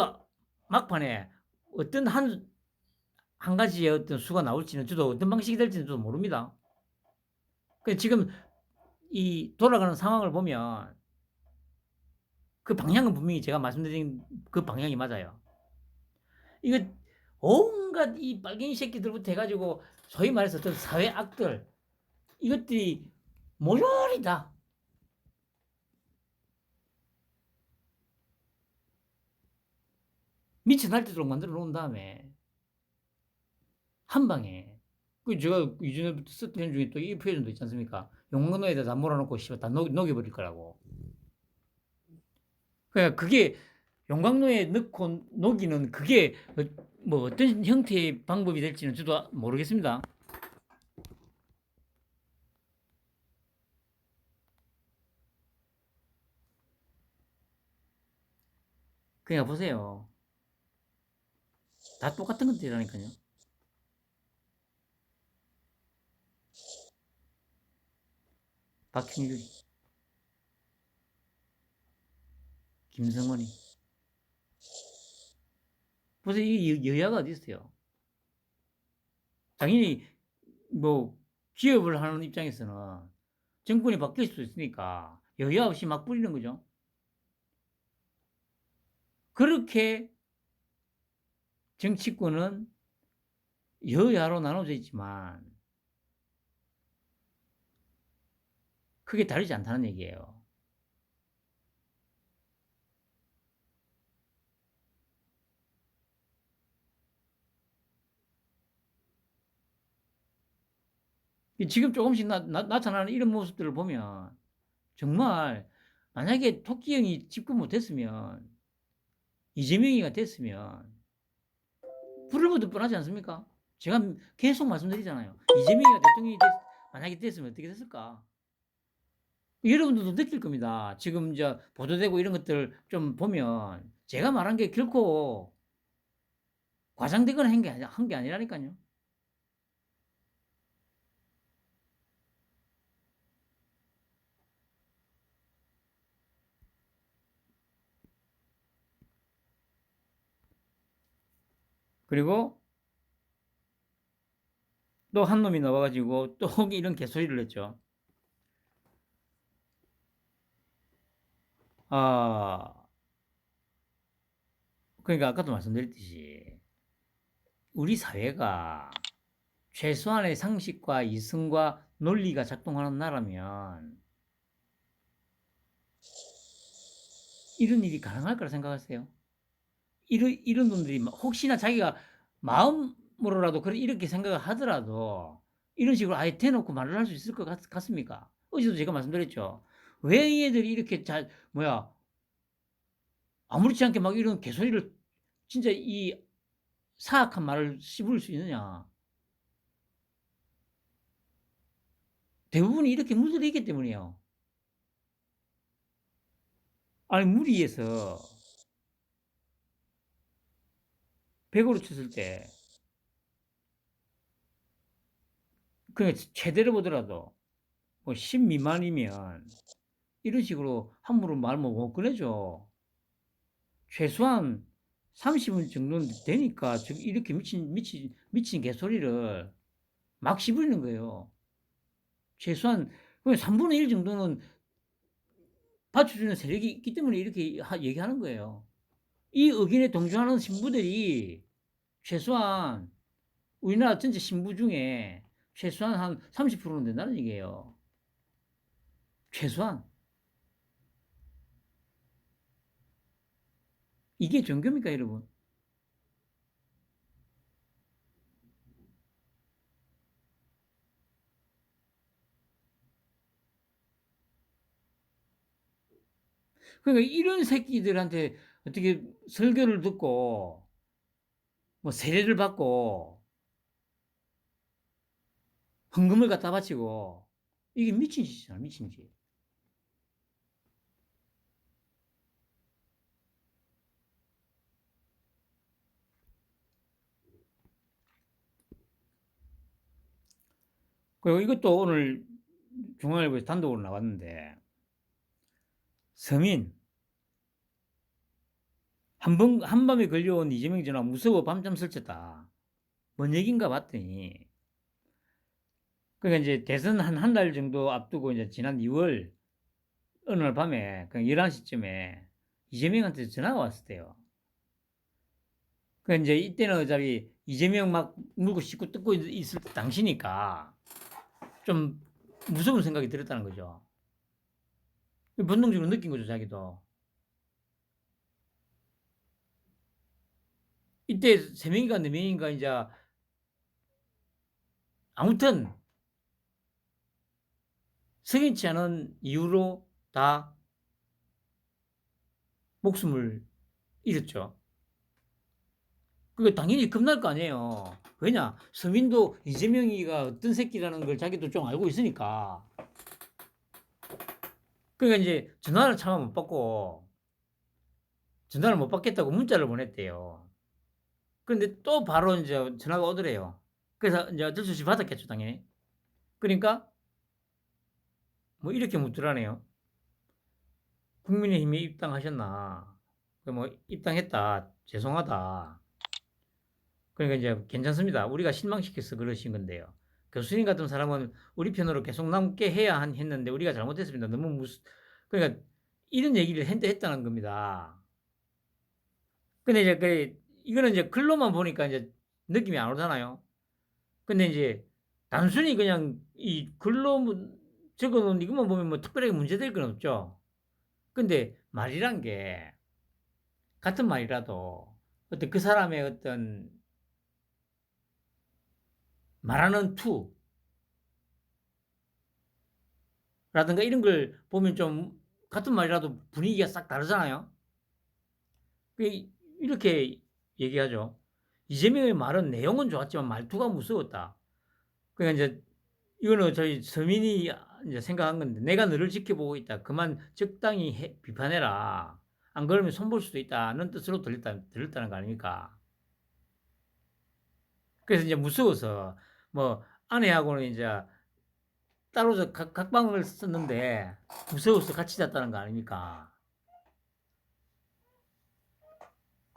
Speaker 1: 막판에 어떤 한 가지의 어떤 수가 나올지는 저도 어떤 방식이 될지는 저도 모릅니다. 지금 이 돌아가는 상황을 보면 그 방향은 분명히 제가 말씀드린 그 방향이 맞아요. 이거 온갖 이 빨갱이 새끼들부터 해 가지고 소위 말해서 어떤 사회 악들 이것들이 모조리 다 미쳐 날뛰도록 만들어 놓은 다음에 한 방에 그 제가 이전에부터 썼던 표현 중에 또 이 표현도 있지 않습니까? 용광로에다 다 몰아놓고 씨발 다 녹여버릴 거라고. 그러니까 그게 용광로에 넣고 녹이는 그게 뭐 어떤 형태의 방법이 될지는 저도 모르겠습니다. 그냥 보세요. 다 똑같은 것들이라니까요. 박형규, 김성원이. 보세요. 이 여야가 어디 있어요? 당연히 뭐 기업을 하는 입장에서는 정권이 바뀔 수도 있으니까 여야 없이 막 뿌리는 거죠. 그렇게 정치권은 여야로 나눠져 있지만 크게 다르지 않다는 얘기예요. 지금 조금씩 나타나는 이런 모습들을 보면 정말 만약에 토끼형이 집권 못했으면 이재명이가 됐으면 불을 보듯 뻔하지 않습니까? 제가 계속 말씀드리잖아요. 이재명이가 대통령이 만약에 됐으면 어떻게 됐을까? 여러분들도 느낄 겁니다. 지금 이제 보도되고 이런 것들 좀 보면 제가 말한 게 결코 과장되거나 한 게 아니라니까요. 그리고 또 한 놈이 나와가지고 또 이런 개소리를 했죠. 아, 그러니까 아까도 말씀드렸듯이 우리 사회가 최소한의 상식과 이성과 논리가 작동하는 나라면 이런 일이 가능할 거라 생각하세요? 이런 분들이 혹시나 자기가 마음으로라도 이렇게 생각을 하더라도 이런 식으로 아예 대놓고 말을 할 수 있을 것 같습니까? 어제도 제가 말씀드렸죠. 왜 이 애들이 이렇게 아무렇지 않게 막 이런 개소리를 진짜 이 사악한 말을 씹을 수 있느냐. 대부분이 이렇게 물들어 있기 때문이에요. 아니, 무리해서 100으로 쳤을 때, 그냥 최대로 보더라도 뭐 10 미만이면 이런 식으로 함부로 말 못 꺼내죠. 최소한 30분 정도는 되니까 지금 이렇게 미친 개소리를 막 씹으리는 거예요. 최소한 3분의 1 정도는 받쳐주는 세력이 있기 때문에 이렇게 얘기하는 거예요. 이 의견에 동조하는 신부들이 최소한 우리나라 전체 신부 중에 최소한 한 30%는 된다는 얘기예요. 최소한. 이게 종교입니까, 여러분? 그러니까 이런 새끼들한테 어떻게 설교를 듣고 뭐 세례를 받고 헌금을 갖다 바치고 이게 미친 짓이잖아, 미친 짓. 그리고 이것도 오늘 중앙일보에서 단독으로 나왔는데 서민 한밤에 걸려온 이재명 전화 무서워 밤잠 설쳤다. 뭔 얘기인가 봤더니 그러니까 이제 대선 한 달 정도 앞두고 이제 지난 2월 어느 날 밤에 그 11시쯤에 이재명한테 전화가 왔었대요. 그 이제 이때는 어차피 이재명 막 물고 씻고 뜯고 있을 당시니까 좀 무서운 생각이 들었다는 거죠. 본능적으로 느낀 거죠, 자기도. 이때 3명인가 4명인가 이제 아무튼 석연치 않은 이유로 다 목숨을 잃었죠. 그게 당연히 겁날 거 아니에요. 왜냐? 서민도 이재명이가 어떤 새끼라는 걸 자기도 좀 알고 있으니까. 그러니까 이제 전화를 차마 못 받고, 전화를 못 받겠다고 문자를 보냈대요. 그런데 또 바로 이제 전화가 오더래요. 그래서 이제 어쩔 수 없이 받았겠죠, 당연히. 그러니까 뭐 이렇게 묻더라네요. 국민의힘에 입당하셨나? 뭐 입당했다. 죄송하다. 그러니까 이제 괜찮습니다. 우리가 실망시켜서 그러신 건데요. 교수님 같은 사람은 우리 편으로 계속 남게 해야 했는데 우리가 잘못했습니다. 그러니까 이런 얘기를 했다는 겁니다. 근데 이제 이거는 이제 글로만 보니까 이제 느낌이 안 오잖아요. 근데 이제 단순히 그냥 이 글로 적어놓은 이것만 보면 뭐 특별하게 문제될 건 없죠. 근데 말이란 게 같은 말이라도 어떤 그 사람의 어떤 말하는 투라든가 이런 걸 보면 좀 같은 말이라도 분위기가 싹 다르잖아요. 이렇게 얘기하죠. 이재명의 말은 내용은 좋았지만 말투가 무서웠다. 그러니까 이제 이거는 저희 서민이 이제 생각한 건데 내가 너를 지켜보고 있다. 그만 적당히 비판해라. 안 그러면 손볼 수도 있다는 뜻으로 들렸다는 거 아닙니까? 그래서 이제 무서워서 뭐 아내하고는 이제 따로 각방을 썼는데 무서워서 같이 잤다는 거 아닙니까?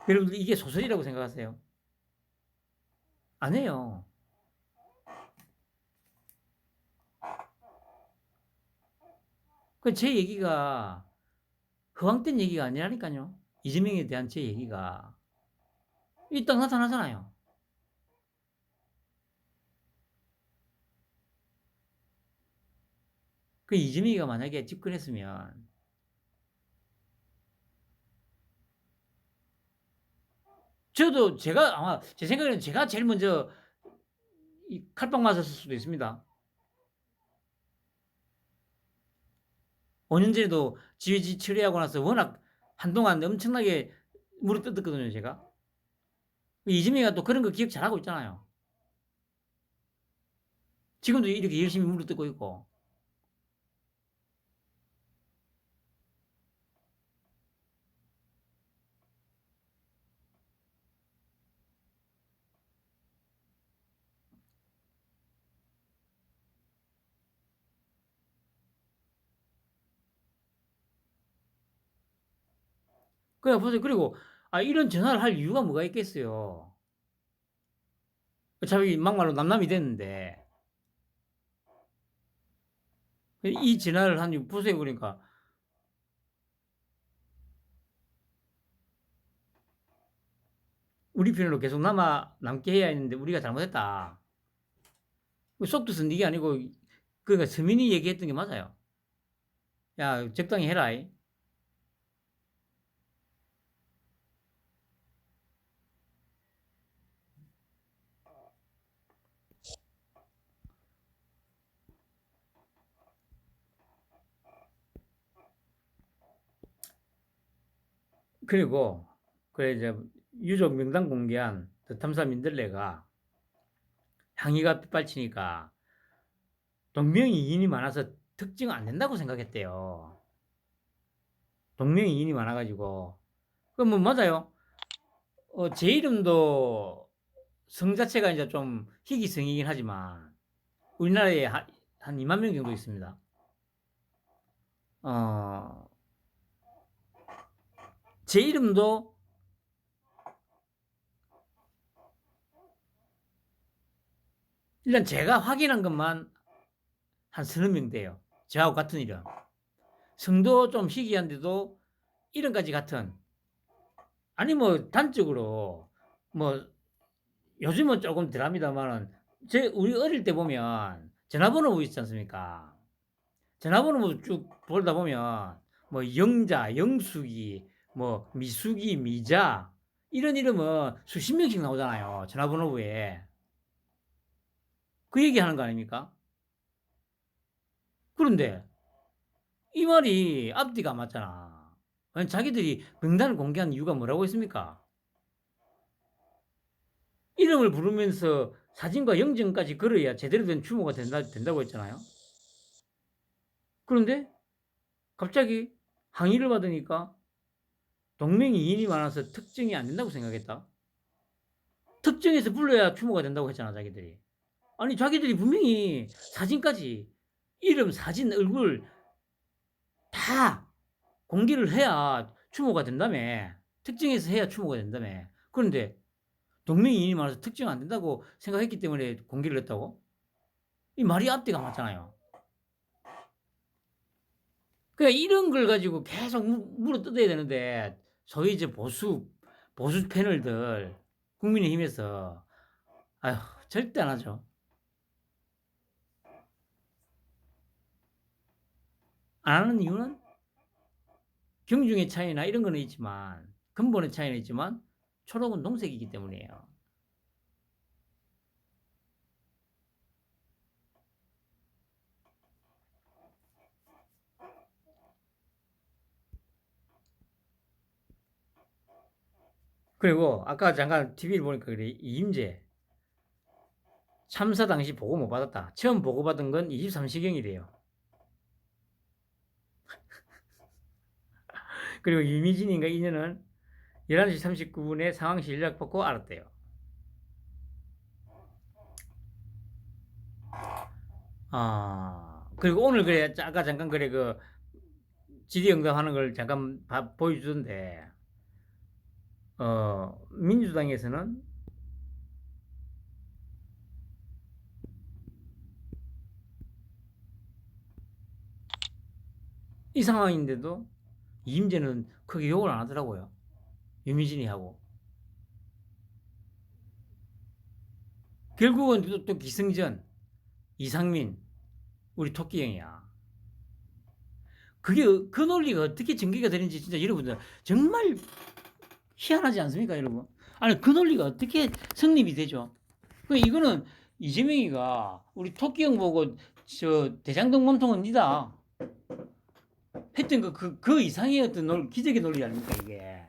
Speaker 1: 여러분 이게 소설이라고 생각하세요? 아니에요. 그 제 얘기가 허황된 얘기가 아니라니까요. 이재명에 대한 제 얘기가 이 딱 나타나잖아요. 그 이재명이가 만약에 집권했으면 저도 제가 아마 제 생각에는 제가 제일 먼저 이 칼빵 맞았을 수도 있습니다. 5년 전에도 지휘지 처리하고 나서 워낙 한동안 엄청나게 무릎 뜯었거든요, 제가. 이재명이가 또 그런 거 기억 잘하고 있잖아요. 지금도 이렇게 열심히 무릎 뜯고 있고. 그래 보세요. 그리고 이런 전화를 할 이유가 뭐가 있겠어요. 어차피 막말로 남남이 됐는데 이 전화를 한 이유 보세요. 그러니까 우리 편으로 계속 남게 해야 했는데 우리가 잘못했다. 속뜻은 이게 아니고 그러니까 서민이 얘기했던 게 맞아요. 야 적당히 해라. 그리고 그래 이제 유족 명단 공개한 탐사 민들레가 항의가 빗발치니까 동명이인이 많아서 특징 안 된다고 생각했대요. 동명이인이 많아가지고 그 뭐 맞아요. 제 이름도 성 자체가 이제 좀 희귀성이긴 하지만 우리나라에 한 2만 명 정도 있습니다. 어, 제 이름도 일단 제가 확인한 것만 한 서너 명 돼요. 저하고 같은 이름. 성도 좀 희귀한데도 이름까지 같은. 아니 뭐 단적으로 뭐 요즘은 조금 덜합니다마는 우리 어릴 때 보면 전화번호 있지 않습니까? 전화번호 쭉 보다 보면 뭐 영자, 영숙이, 뭐 미숙이, 미자 이런 이름은 수십 명씩 나오잖아요. 전화번호부에. 그 얘기하는 거 아닙니까? 그런데 이 말이 앞뒤가 안 맞잖아. 아니, 자기들이 명단을 공개한 이유가 뭐라고 했습니까? 이름을 부르면서 사진과 영정까지 걸어야 제대로 된 추모가 된다고 했잖아요. 그런데 갑자기 항의를 받으니까 동명이 인이 많아서 특정이 안 된다고 생각했다. 특정해서 불러야 추모가 된다고 했잖아, 자기들이. 아니, 자기들이 분명히 사진까지 이름, 사진, 얼굴 다 공개를 해야 추모가 된다며. 특정해서 해야 추모가 된다며. 그런데 동명이인이 많아서 특정 안 된다고 생각했기 때문에 공개를 했다고? 이 말이 앞뒤가 맞잖아요. 그러니까 이런 걸 가지고 계속 물어 뜯어야 되는데 소위 이제 보수 패널들 국민의힘에서 아휴 절대 안 하죠. 안 하는 이유는 경중의 차이나 이런 거는 있지만 근본의 차이는 있지만 초록은 동색이기 때문이에요. 그리고 아까 잠깐 TV를 보니까 그래 이임재 참사 당시 보고 못 받았다. 처음 보고받은 건 23시경이래요. 그리고 유미진인가 이녀는 11시 39분에 상황실 연락받고 알았대요. 그리고 오늘 그래 아까 잠깐 그래 그 질의응답하는 걸 잠깐 보여주던데 민주당에서는 이 상황인데도 이임재는 크게 욕을 안 하더라고요. 유미진이 하고 결국은 또 기승전 이상민 우리 토끼형이야. 그게 그 논리가 어떻게 전개가 되는지 진짜 여러분들 정말 희한하지 않습니까, 여러분? 아니 그 논리가 어떻게 성립이 되죠? 이거는 이재명이가 우리 토끼형 보고 저 대장동 몸통은 니다 했던 그 이상의 어떤 기적의 논리 아닙니까 이게?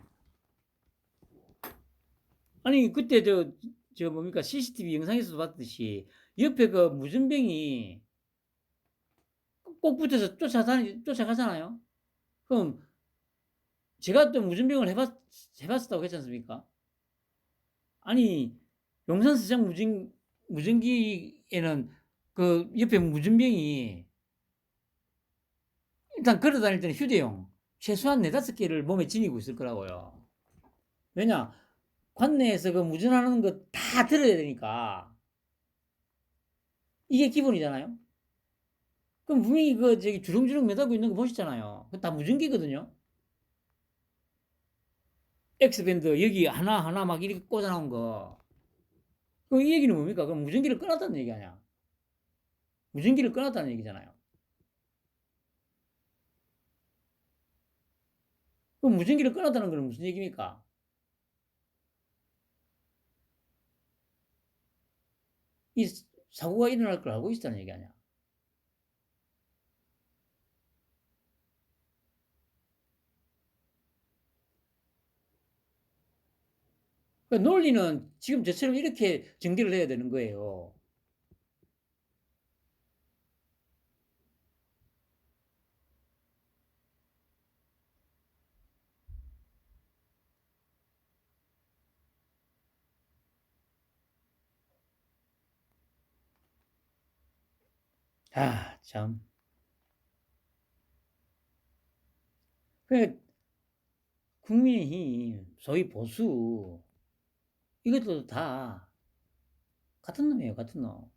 Speaker 1: 아니 그때 저 뭡니까 CCTV 영상에서도 봤듯이 옆에 그 무전병이 꼭 붙어서 쫓아가잖아요. 그럼 제가 또 무전병을 해봤었다고 했지 않습니까? 아니 용산시장 무전기에는 그 옆에 무전병이 일단 걸어 다닐 때는 휴대용 최소한 4-5개를 몸에 지니고 있을 거라고요. 왜냐 관내에서 그 무전하는 거 다 들어야 되니까 이게 기본이잖아요. 그럼 분명히 그 저기 주렁주렁 매달고 있는 거 보셨잖아요. 다 무전기거든요. X밴드 여기 하나하나 막 이렇게 꽂아놓은 거. 그럼 이 얘기는 뭡니까? 그럼 무전기를 끊었다는 얘기 아니야. 무전기를 끊었다는 얘기잖아요. 그럼 무전기를 끊었다는 건 무슨 얘기입니까? 이 사고가 일어날 걸 알고 있다는 얘기 아니야. 그 논리는 지금 저처럼 이렇게 전개를 해야 되는 거예요. 참. 그 국민의힘, 소위 보수, 이것도 다 같은 놈이에요, 같은 놈.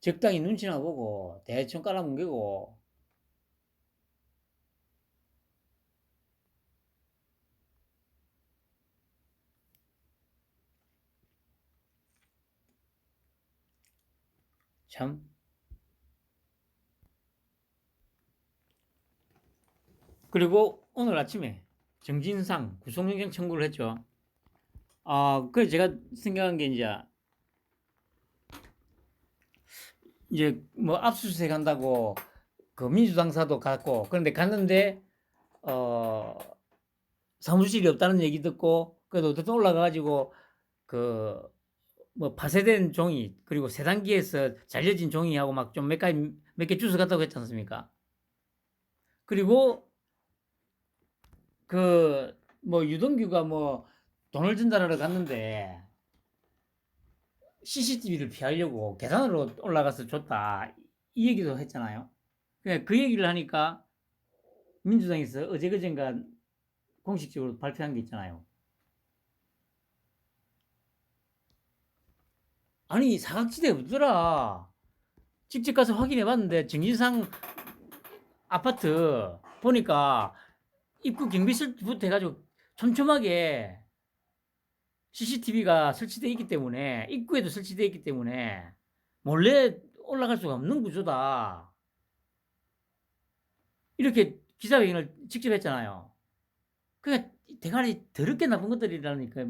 Speaker 1: 적당히 눈치나 보고 대충 깔아뭉개고 참. 그리고 오늘 아침에 정진상 구속영장 청구를 했죠. 그래서 제가 생각한 게 이제 뭐 압수수색 한다고 그 민주당사도 갔고, 그런데 갔는데 어 사무실이 없다는 얘기 듣고, 그래도 어쨌든 올라가가지고 그 뭐 파쇄된 종이, 그리고 세단기에서 잘려진 종이하고 막 좀 몇 개 주워 갔다고 했지 않습니까? 그리고 그 뭐 유동규가 뭐 돈을 전달하러 갔는데 CCTV를 피하려고 계단으로 올라가서 줬다, 이 얘기도 했잖아요. 그 얘기를 하니까 민주당에서 어제 그젠가 공식적으로 발표한 게 있잖아요. 아니 사각지대 없더라. 직접 가서 확인해 봤는데 정진상 아파트 보니까 입구 경비실부터 해가지고 촘촘하게 CCTV가 설치되어 있기 때문에, 입구에도 설치되어 있기 때문에 몰래 올라갈 수가 없는 구조다, 이렇게 기자회견을 직접 했잖아요. 그러니까 대가리 더럽게 나쁜 것들이라니까.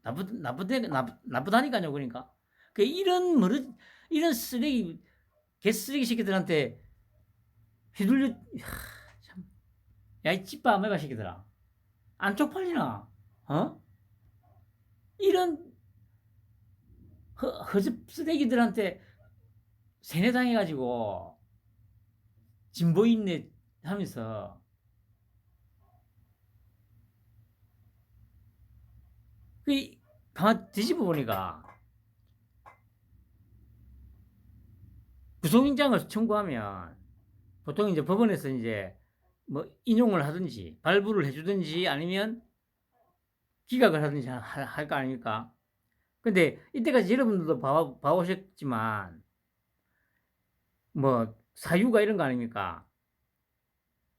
Speaker 1: 나쁘다니까요. 그러니까 이런 이런 쓰레기, 개쓰레기 새끼들한테 휘둘려. 참. 야이 찌빠 아메바 새끼들아, 안 쪽팔리나? 어? 이런 허접 쓰레기들한테 세뇌당해가지고 진보인네 하면서, 그 가만 뒤집어 보니까 구속영장을 청구하면 보통 이제 법원에서 이제 뭐 인용을 하든지 발부를 해주든지 아니면 기각을 하든지 할 거 아닙니까? 근데 이때까지 여러분들도 봐오셨지만 뭐 사유가 이런 거 아닙니까?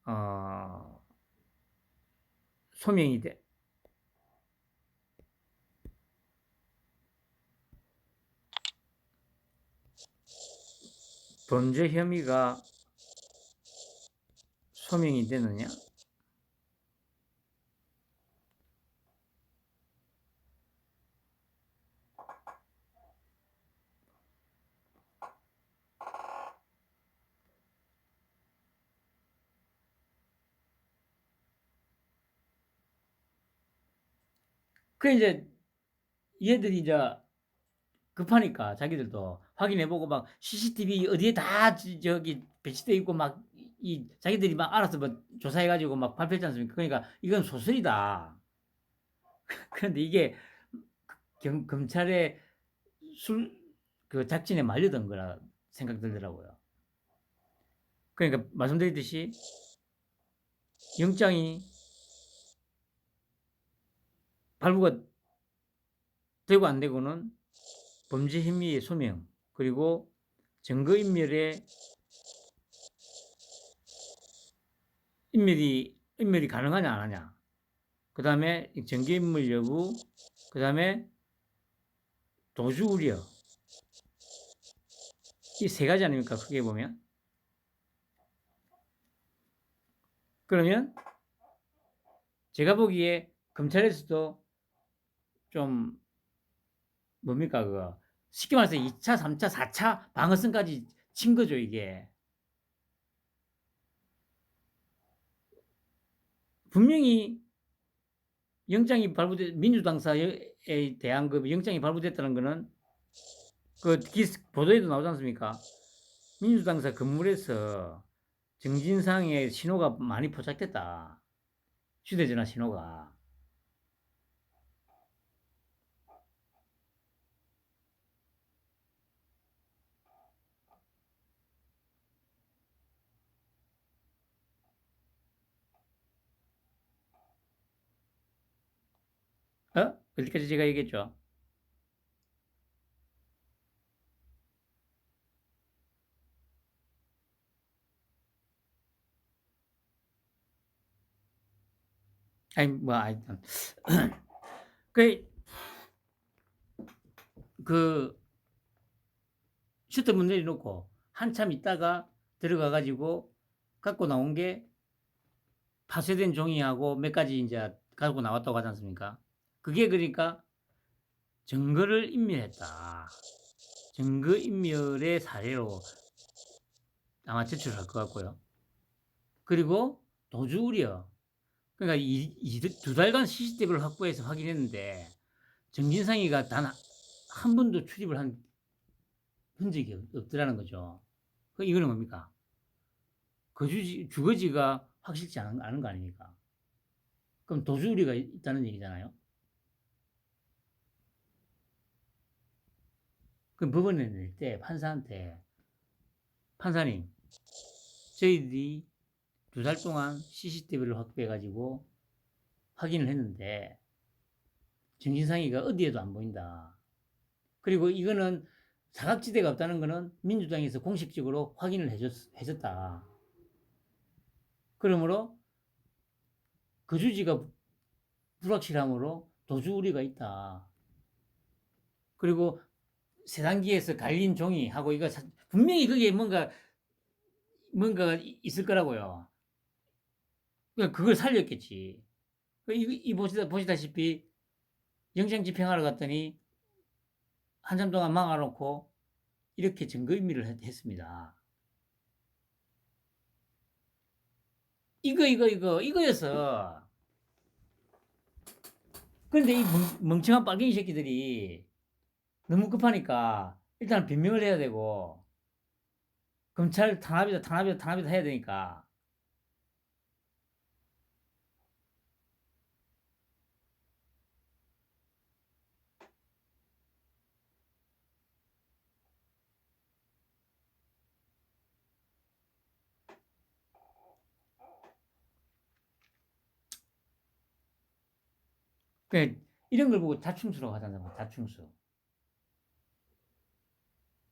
Speaker 1: 어, 소명이 돼. 범죄 혐의가 소명이 되느냐? 그 이제 얘들이 이제 급하니까 자기들도 확인해보고 막 CCTV 어디에 다 저기 배치돼 있고 막 이 자기들이 막 알아서 뭐 조사해가지고 막 발표했지 않습니까? 그러니까 이건 소설이다. 그런데 이게 검찰의 그 작전에 말려든 거라 생각 들더라고요. 그러니까 말씀드렸듯이 영장이 발부가 되고 안 되고는 범죄 혐의의 소명, 그리고 증거인멸의 인멸이 가능하냐 안 하냐, 그 다음에 증거인멸 여부, 그 다음에 도주 우려, 이 세 가지 아닙니까? 크게 보면. 그러면 제가 보기에 검찰에서도 좀 뭡니까 그거, 쉽게 말해서 2차, 3차, 4차 방어선까지 친 거죠 이게. 분명히 영장이 발부돼, 민주당사에 대한 그 영장이 발부됐다는 거는 그 보도에도 나오지 않습니까? 민주당사 건물에서 정진상의 신호가 많이 포착됐다, 휴대전화 신호가. 어디까지 제가 얘기했죠? 아니 뭐 아이 그 그 셔터 문 내려놓고 한참 있다가 들어가 가지고 갖고 나온 게 파쇄된 종이하고 몇 가지 인제 갖고 나왔다고 하지 않습니까? 그게 그러니까 증거를 인멸했다. 증거 인멸의 사례로 아마 제출할 것 같고요. 그리고 도주 우려. 그러니까 이 두 달간 CCTV를 확보해서 확인했는데 정진상이가 단 한 번도 출입을 한 흔적이 없더라는 거죠. 이거는 뭡니까? 그 주거지가 확실치 않은 거 아닙니까? 그럼 도주 우려가 있다는 얘기잖아요. 그럼 법원에 낼 때 판사한테 "판사님, 저희들이 두 달 동안 CCTV를 확보해 가지고 확인을 했는데 정진상이가 어디에도 안 보인다. 그리고 이거는 사각지대가 없다는 거는 민주당에서 공식적으로 확인을 해줬다. 그러므로 거주지가 불확실하므로 도주 우려가 있다. 그리고 세단기에서 갈린 종이하고 이거 분명히 그게 뭔가가 있을 거라고요. 그러니까 그걸 살렸겠지. 보시다시피 영장 집행하러 갔더니 한참 동안 막아놓고 이렇게 증거인멸을 했습니다. 이거였어. 그런데 이 멍청한 빨갱이 새끼들이 너무 급하니까 일단 변명을 해야 되고 검찰 탄압이다 해야 되니까 그러니까 이런 걸 보고 자충수라고 하잖아요. 자충수.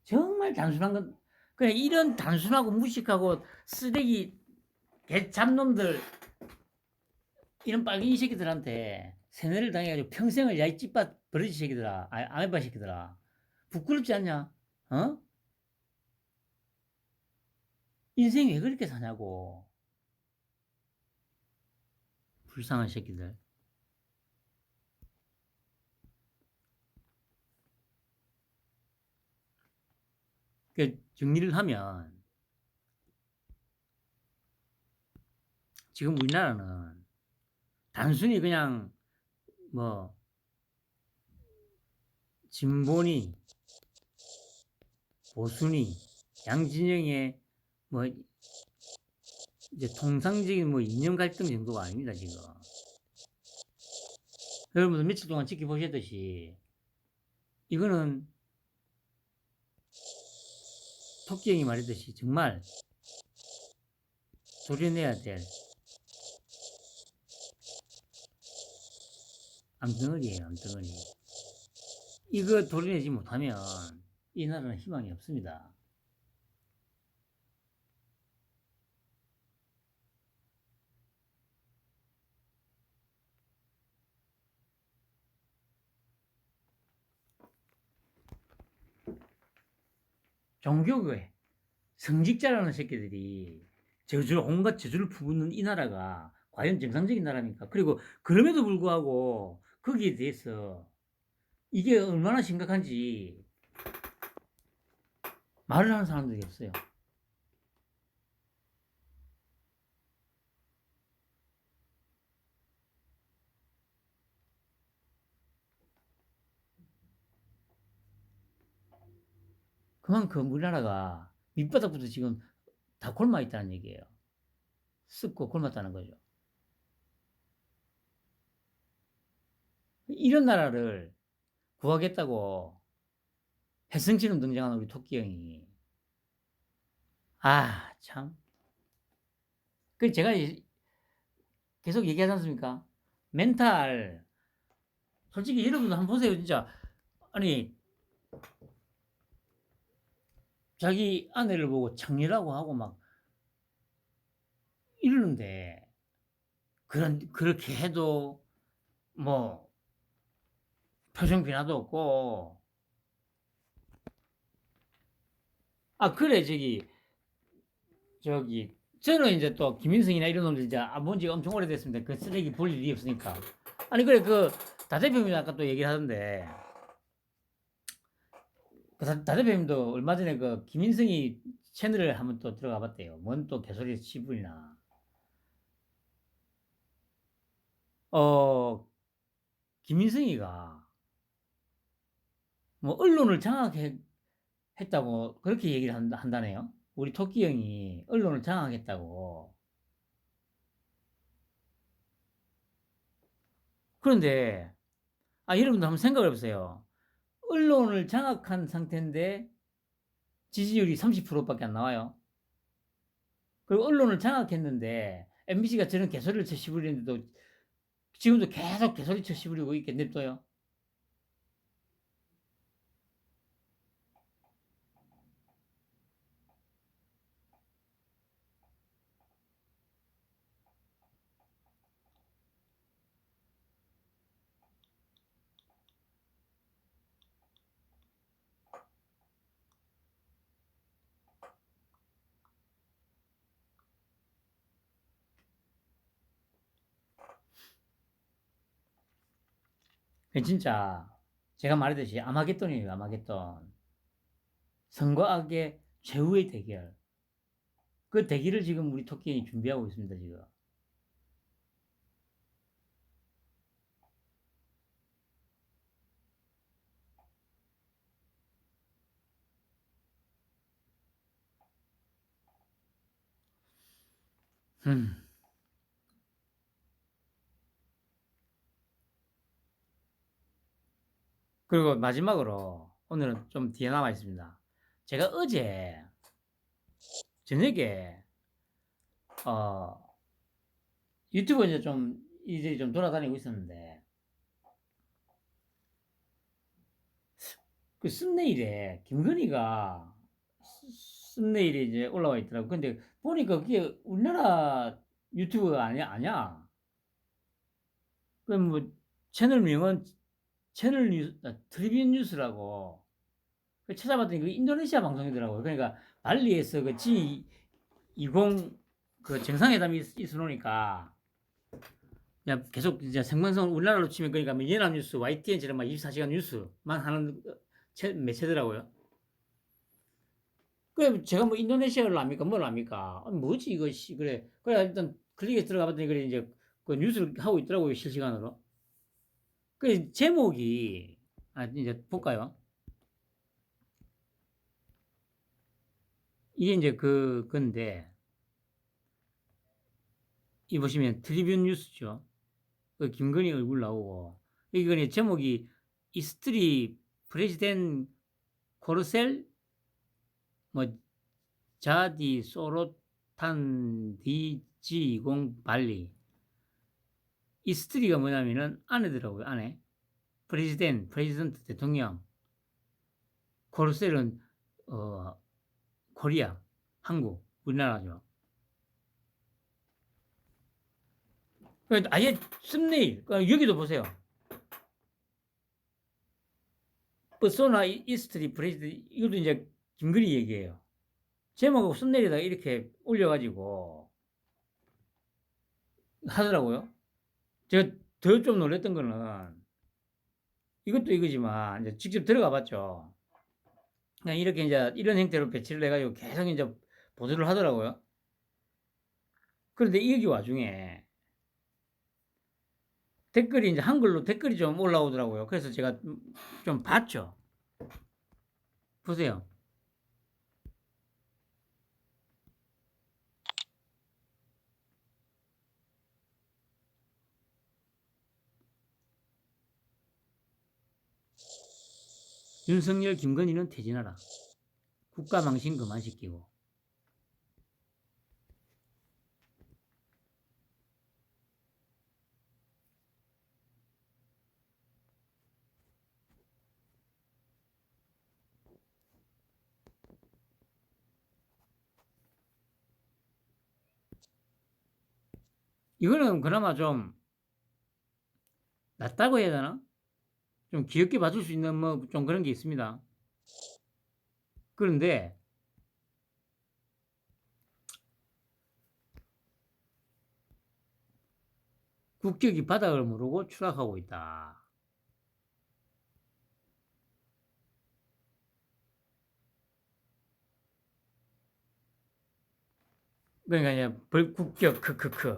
Speaker 1: 정말 단순한 건 그냥 이런 단순하고 무식하고 쓰레기 개잡놈들 이런 빨갱이 새끼들한테 세뇌를 당해가지고 평생을 야이 찌빠 버러지 새끼들아 아메바 새끼들아 부끄럽지 않냐? 어? 인생 왜 그렇게 사냐고 불쌍한 새끼들. 그 정리를 하면 지금 우리나라는 단순히 그냥 뭐 진보니 보수니 양진영의 뭐 이제 통상적인 뭐 이념 갈등 정도가 아닙니다 지금. 여러분들 며칠 동안 지켜보셨듯이 이거는 토끼 형이 말했듯이 정말 도려내야 될 암덩어리예요 암덩어리. 이거 도려내지 못하면 이 나라는 희망이 없습니다. 종교교회 성직자라는 새끼들이 온갖 저주를 품는 이 나라가 과연 정상적인 나라입니까? 그리고 그럼에도 불구하고 거기에 대해서 이게 얼마나 심각한지 말을 하는 사람들이 없어요. 그만큼 우리나라가 밑바닥부터 지금 다 굶어 있다는 얘기예요. 썩고 굶었다는 거죠. 이런 나라를 구하겠다고 햇성처럼 등장하는 우리 토끼 형이 참. 그 제가 계속 얘기하지 않습니까? 멘탈 솔직히 여러분도 한번 보세요 진짜. 아니 자기 아내를 보고 창녀라고 하고 막 이러는데 그렇게 해도 뭐 표정 변화도 없고. 아, 그래, 저는 이제 또 김인성이나 이런 놈들 이제 본 지가 엄청 오래됐습니다. 그 쓰레기 볼 일이 없으니까. 아니, 그래, 다 대표님이 아까 또 얘기를 하던데, 다 대표님도 얼마 전에 김인성이 채널을 한번 또 들어가 봤대요. 뭔 또 개소리 치부리나. 어, 김인성이가 뭐 언론을 장악했다고 그렇게 얘기를 한다네요. 우리 토끼 형이 언론을 장악했다고. 그런데, 여러분도 한번 생각을 해보세요. 언론을 장악한 상태인데 지지율이 30%밖에 안 나와요. 그리고 언론을 장악했는데 MBC가 저런 개소리를 쳐 씹으리는데도 지금도 계속 개소리 쳐 씹으리고 있게 냅둬요. 진짜 제가 말했듯이 아마겟돈이에요. 아마겟돈. 선과 악의 최후의 대결. 그 대결을 지금 우리 토끼이 준비하고 있습니다. 지금. 음. 그리고 마지막으로 오늘은 좀 뒤에 남아 있습니다. 제가 어제 저녁에 어, 유튜브 이제 좀 돌아다니고 있었는데 그 썸네일에 김건희가 썸네일에 이제 올라와 있더라고. 근데 보니까 그게 우리나라 유튜브가 아니야. 그럼 뭐 채널명은 채널 뉴스, 트리비언 뉴스라고. 찾아봤더니 그 인도네시아 방송이더라고요. 그러니까 발리에서 그 G20 그 정상회담이 있으니까 그냥 계속 이제 생방송 우리나라로 치면 그러니까 뭐 연합뉴스, YTN처럼 막 24시간 뉴스만 하는 매체더라고요. 그래 제가 뭐 인도네시아를 압니까? 뭘 압니까? 뭐지 이거 그래. 그래 일단 클릭해 들어가 봤더니 그래 이제 그 뉴스를 하고 있더라고요 실시간으로. 그 제목이 이제 볼까요? 이게 이제 건데 이 보시면 트리뷴 뉴스죠. 그 김건희 얼굴 나오고 이거 제목이 이스트리 프레지덴 코르셀 뭐 자디 소로탄 디지20 발리. 이스트리가 뭐냐면은 아내더라고요. 아내. 프레지던트 대통령. 코르셀은 어 코리아 한국 우리나라죠. 아예 썸네일 여기도 보세요. 버소나 이스트리 프레지던트 이것도 이제 김건희 얘기예요. 제목하고 썸네일에다가 이렇게 올려가지고 하더라고요. 제가 더 좀 놀랬던 거는 이것도 이거지만 이제 직접 들어가 봤죠. 그냥 이렇게 이제 이런 형태로 배치를 해가지고 계속 이제 보도를 하더라고요. 그런데 여기 와중에 댓글이 이제 한글로 댓글이 좀 올라오더라고요. 그래서 제가 좀 봤죠. 보세요. 윤석열, 김건희는 퇴진하라. 국가 망신 그만시키고. 이거는 그나마 좀 낫다고 해야 되나? 좀 귀엽게 봐줄 수 있는 뭐 좀 그런 게 있습니다. 그런데 국격이 바닥을 모르고 추락하고 있다. 그러니까 이제 벌국격 크크크.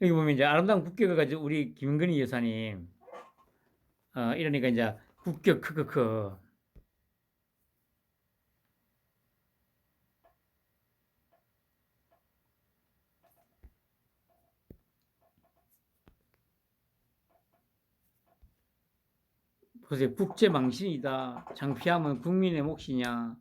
Speaker 1: 여기 보면 이제 아름다운 국격을 가지고 우리 김근희 여사님 이러니까 이제 국격 크크크. 보세요. 국제망신이다. 창피하면 국민의 몫이냐.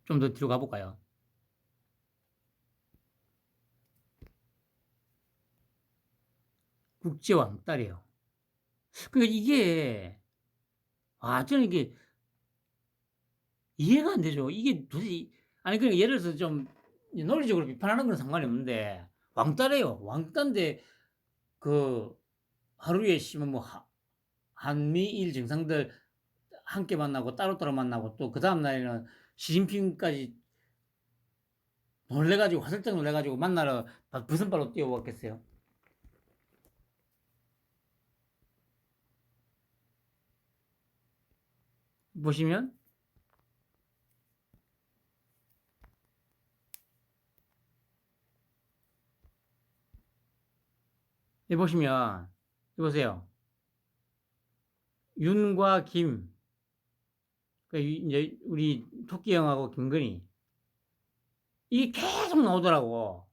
Speaker 1: 좀 더 뒤로 가볼까요? 국제왕따래요. 그러니까 이게 저는 이게 이해가 안 되죠. 이게 도대체 아니 그러니까 예를 들어서 좀 논리적으로 비판하는 건 상관이 없는데 왕따래요. 왕따인데 그 하루에 씨면 뭐 한미일 정상들 함께 만나고 따로따로 만나고 또 그 다음 날에는 시진핑까지 놀래가지고 화들짝 놀래가지고 만나러 무슨 바로 뛰어왔겠어요? 보시면 보시면 보세요. 윤과 김, 이제 우리 토끼 형하고 김건희 이게 계속 나오더라고.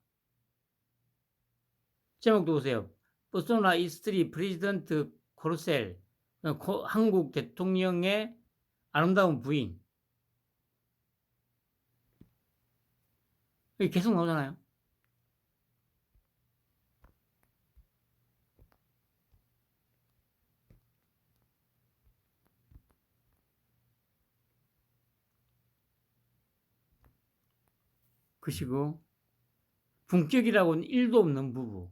Speaker 1: 제목도 보세요. 버소나 이스트리 프레지던트 코르셀 한국 대통령의 아름다운 부인 이게 계속 나오잖아요. 그시고 품격이라고는 1도 없는 부부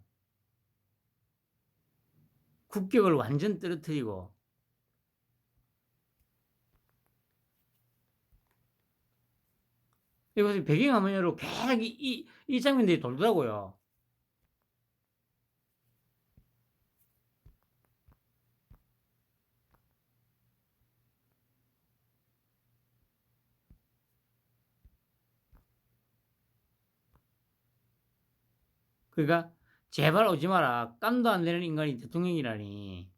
Speaker 1: 국격을 완전 떨어뜨리고 이것을 배경화면으로 계속 이 장면들이 돌더라고요. 그러니까 제발 오지 마라. 깜도 안 되는 인간이 대통령이라니.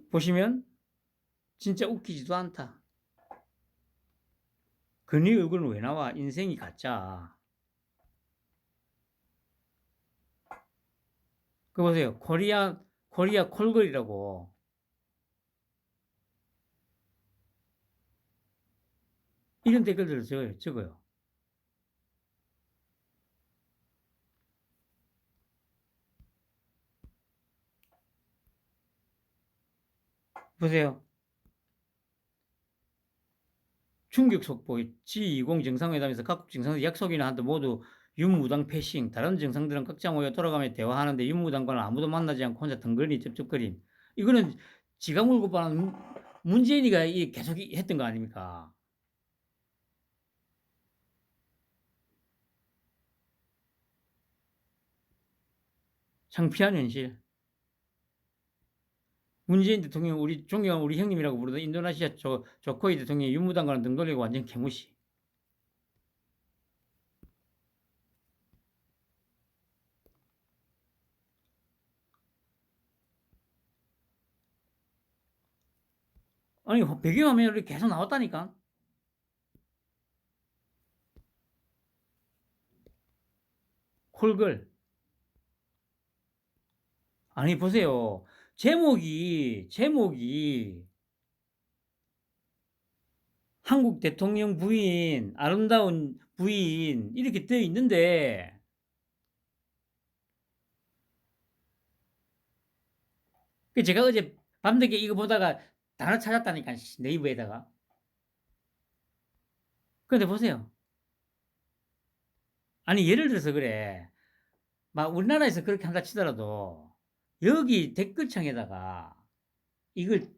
Speaker 1: 보시면 진짜 웃기지도 않다. 그네 얼굴은 왜 나와? 인생이 가짜. 그 보세요. 코리아 콜걸이라고. 이런 댓글들을 적어요. 보세요. 충격 속보. G20 정상회담에서 각국 정상들 약속이나 한데 모두 윤무당 패싱. 다른 정상들은 각자 모여 돌아가며 대화하는데 윤무당과는 아무도 만나지 않고 혼자 덩그러니 쩝쩝거림. 이거는 지가 물고 빠는 문재인이가 계속 했던 거 아닙니까? 창피한 현실. 문재인 대통령 우리 존경한 우리 형님이라고 부르던 인도네시아 조코이 대통령이 윤무당과는 등 돌리고 완전 개무시. 아니 배경화면이 계속 나왔다니까. 홀글. 아니, 보세요. 제목이 한국 대통령 부인, 아름다운 부인, 이렇게 되어 있는데, 제가 어제 밤늦게 이거 보다가 단어 찾았다니까, 네이버에다가. 그런데 보세요. 아니, 예를 들어서 그래. 막 우리나라에서 그렇게 한다 치더라도, 여기 댓글창에다가 이걸,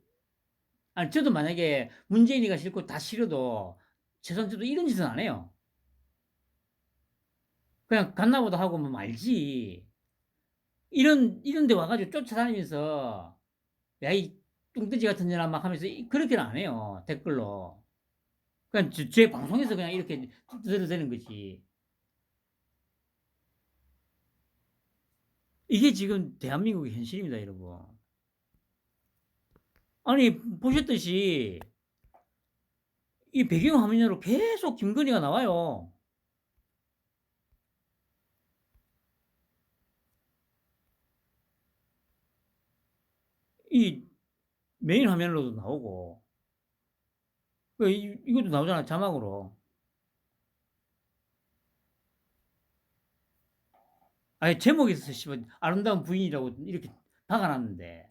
Speaker 1: 아니, 저도 만약에 문재인이가 싫고 다 싫어도, 최소한 저도 이런 짓은 안 해요. 그냥 갔나 보다 하고 뭐 말지. 이런 데 와가지고 쫓아다니면서, 야, 이 뚱뜨지 같은 년아 막 하면서 그렇게는 안 해요. 댓글로. 그냥 제 방송에서 그냥 이렇게 들어도 되는 거지. 이게 지금 대한민국의 현실입니다, 여러분. 아니, 보셨듯이 이 배경화면으로 계속 김건희가 나와요. 이 메인 화면으로도 나오고, 이것도 나오잖아, 자막으로. 아니, 제목에서 씨발 아름다운 부인이라고 이렇게 박아놨는데.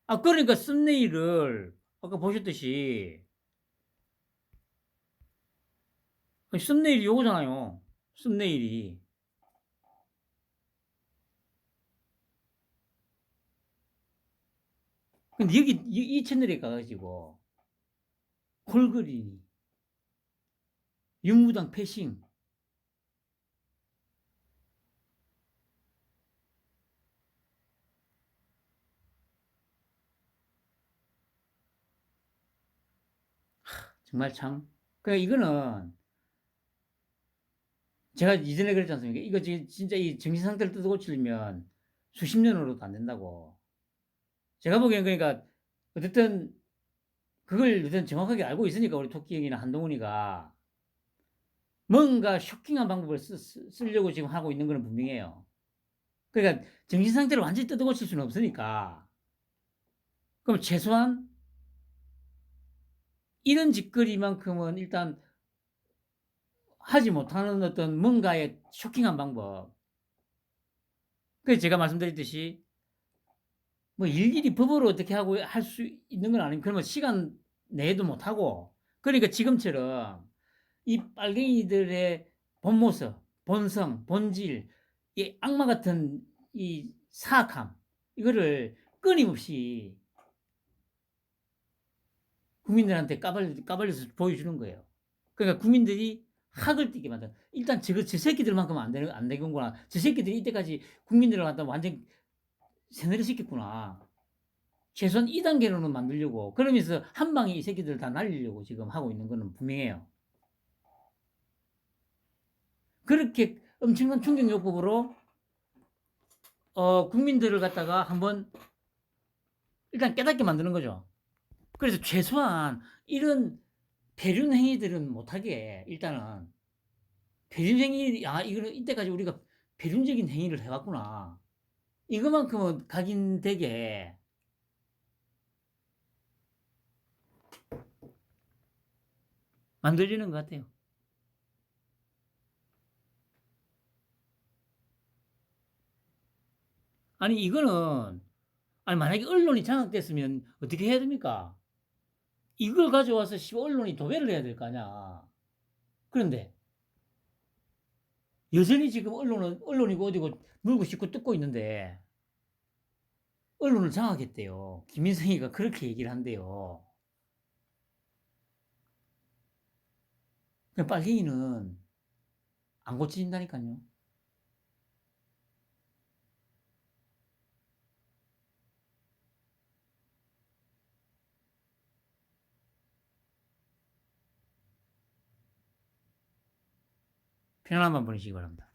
Speaker 1: 아, 그러니까 썸네일을 아까 보셨듯이 썸네일이 요거잖아요. 썸네일이. 근데 여기 이 채널에 가가지고 콜그린이 윤무당 패싱. 정말 참. 그러니까 이거는 제가 이전에 그랬지 않습니까? 이거 진짜 이 정신 상태를 뜯어고치려면 수십 년으로도 안 된다고. 제가 보기엔 그러니까 어쨌든 그걸 어쨌든 정확하게 알고 있으니까 우리 토끼 형이나 한동훈이가 뭔가 쇼킹한 방법을 쓰려고 지금 하고 있는 건 분명해요. 그러니까 정신 상태를 완전히 뜯어고칠 수는 없으니까. 그럼 최소한 이런 짓거리만큼은 일단 하지 못하는 어떤 뭔가의 쇼킹한 방법. 그래서 제가 말씀드렸듯이 뭐 일일이 법으로 어떻게 하고 할 수 있는 건 아니고 그러면 시간 내도 못하고 그러니까 지금처럼 이 빨갱이들의 본 모습, 본성, 본질, 이 악마 같은 이 사악함 이거를 끊임없이 국민들한테 까발려서 보여주는 거예요. 그러니까 국민들이 학을 띠게 만든. 일단 저 새끼들만큼은 안 되는구나. 저 새끼들이 이때까지 국민들을 갖다 완전 세뇌를 시켰구나. 최소한 2단계로는 만들려고. 그러면서 한 방에 이 새끼들을 다 날리려고 지금 하고 있는 거는 분명해요. 그렇게 엄청난 충격요법으로 국민들을 갖다가 한번 일단 깨닫게 만드는 거죠. 그래서 최소한 이런 배륜 행위들은 못하게 일단은 배륜 행위, 이거는 이때까지 우리가 배륜적인 행위를 해왔구나. 이것만큼은 각인되게 만들어지는 것 같아요. 아니, 이거는, 아니, 만약에 언론이 장악됐으면 어떻게 해야 됩니까? 이걸 가져와서 언론이 도배를 해야 될 거 아니야. 그런데, 여전히 지금 언론이고 어디고 물고 씻고 뜯고 있는데, 언론을 장악했대요. 김민성이가 그렇게 얘기를 한대요. 그 빨갱이는 안 고쳐진다니까요. 편안한 밤 보내시기 바랍니다.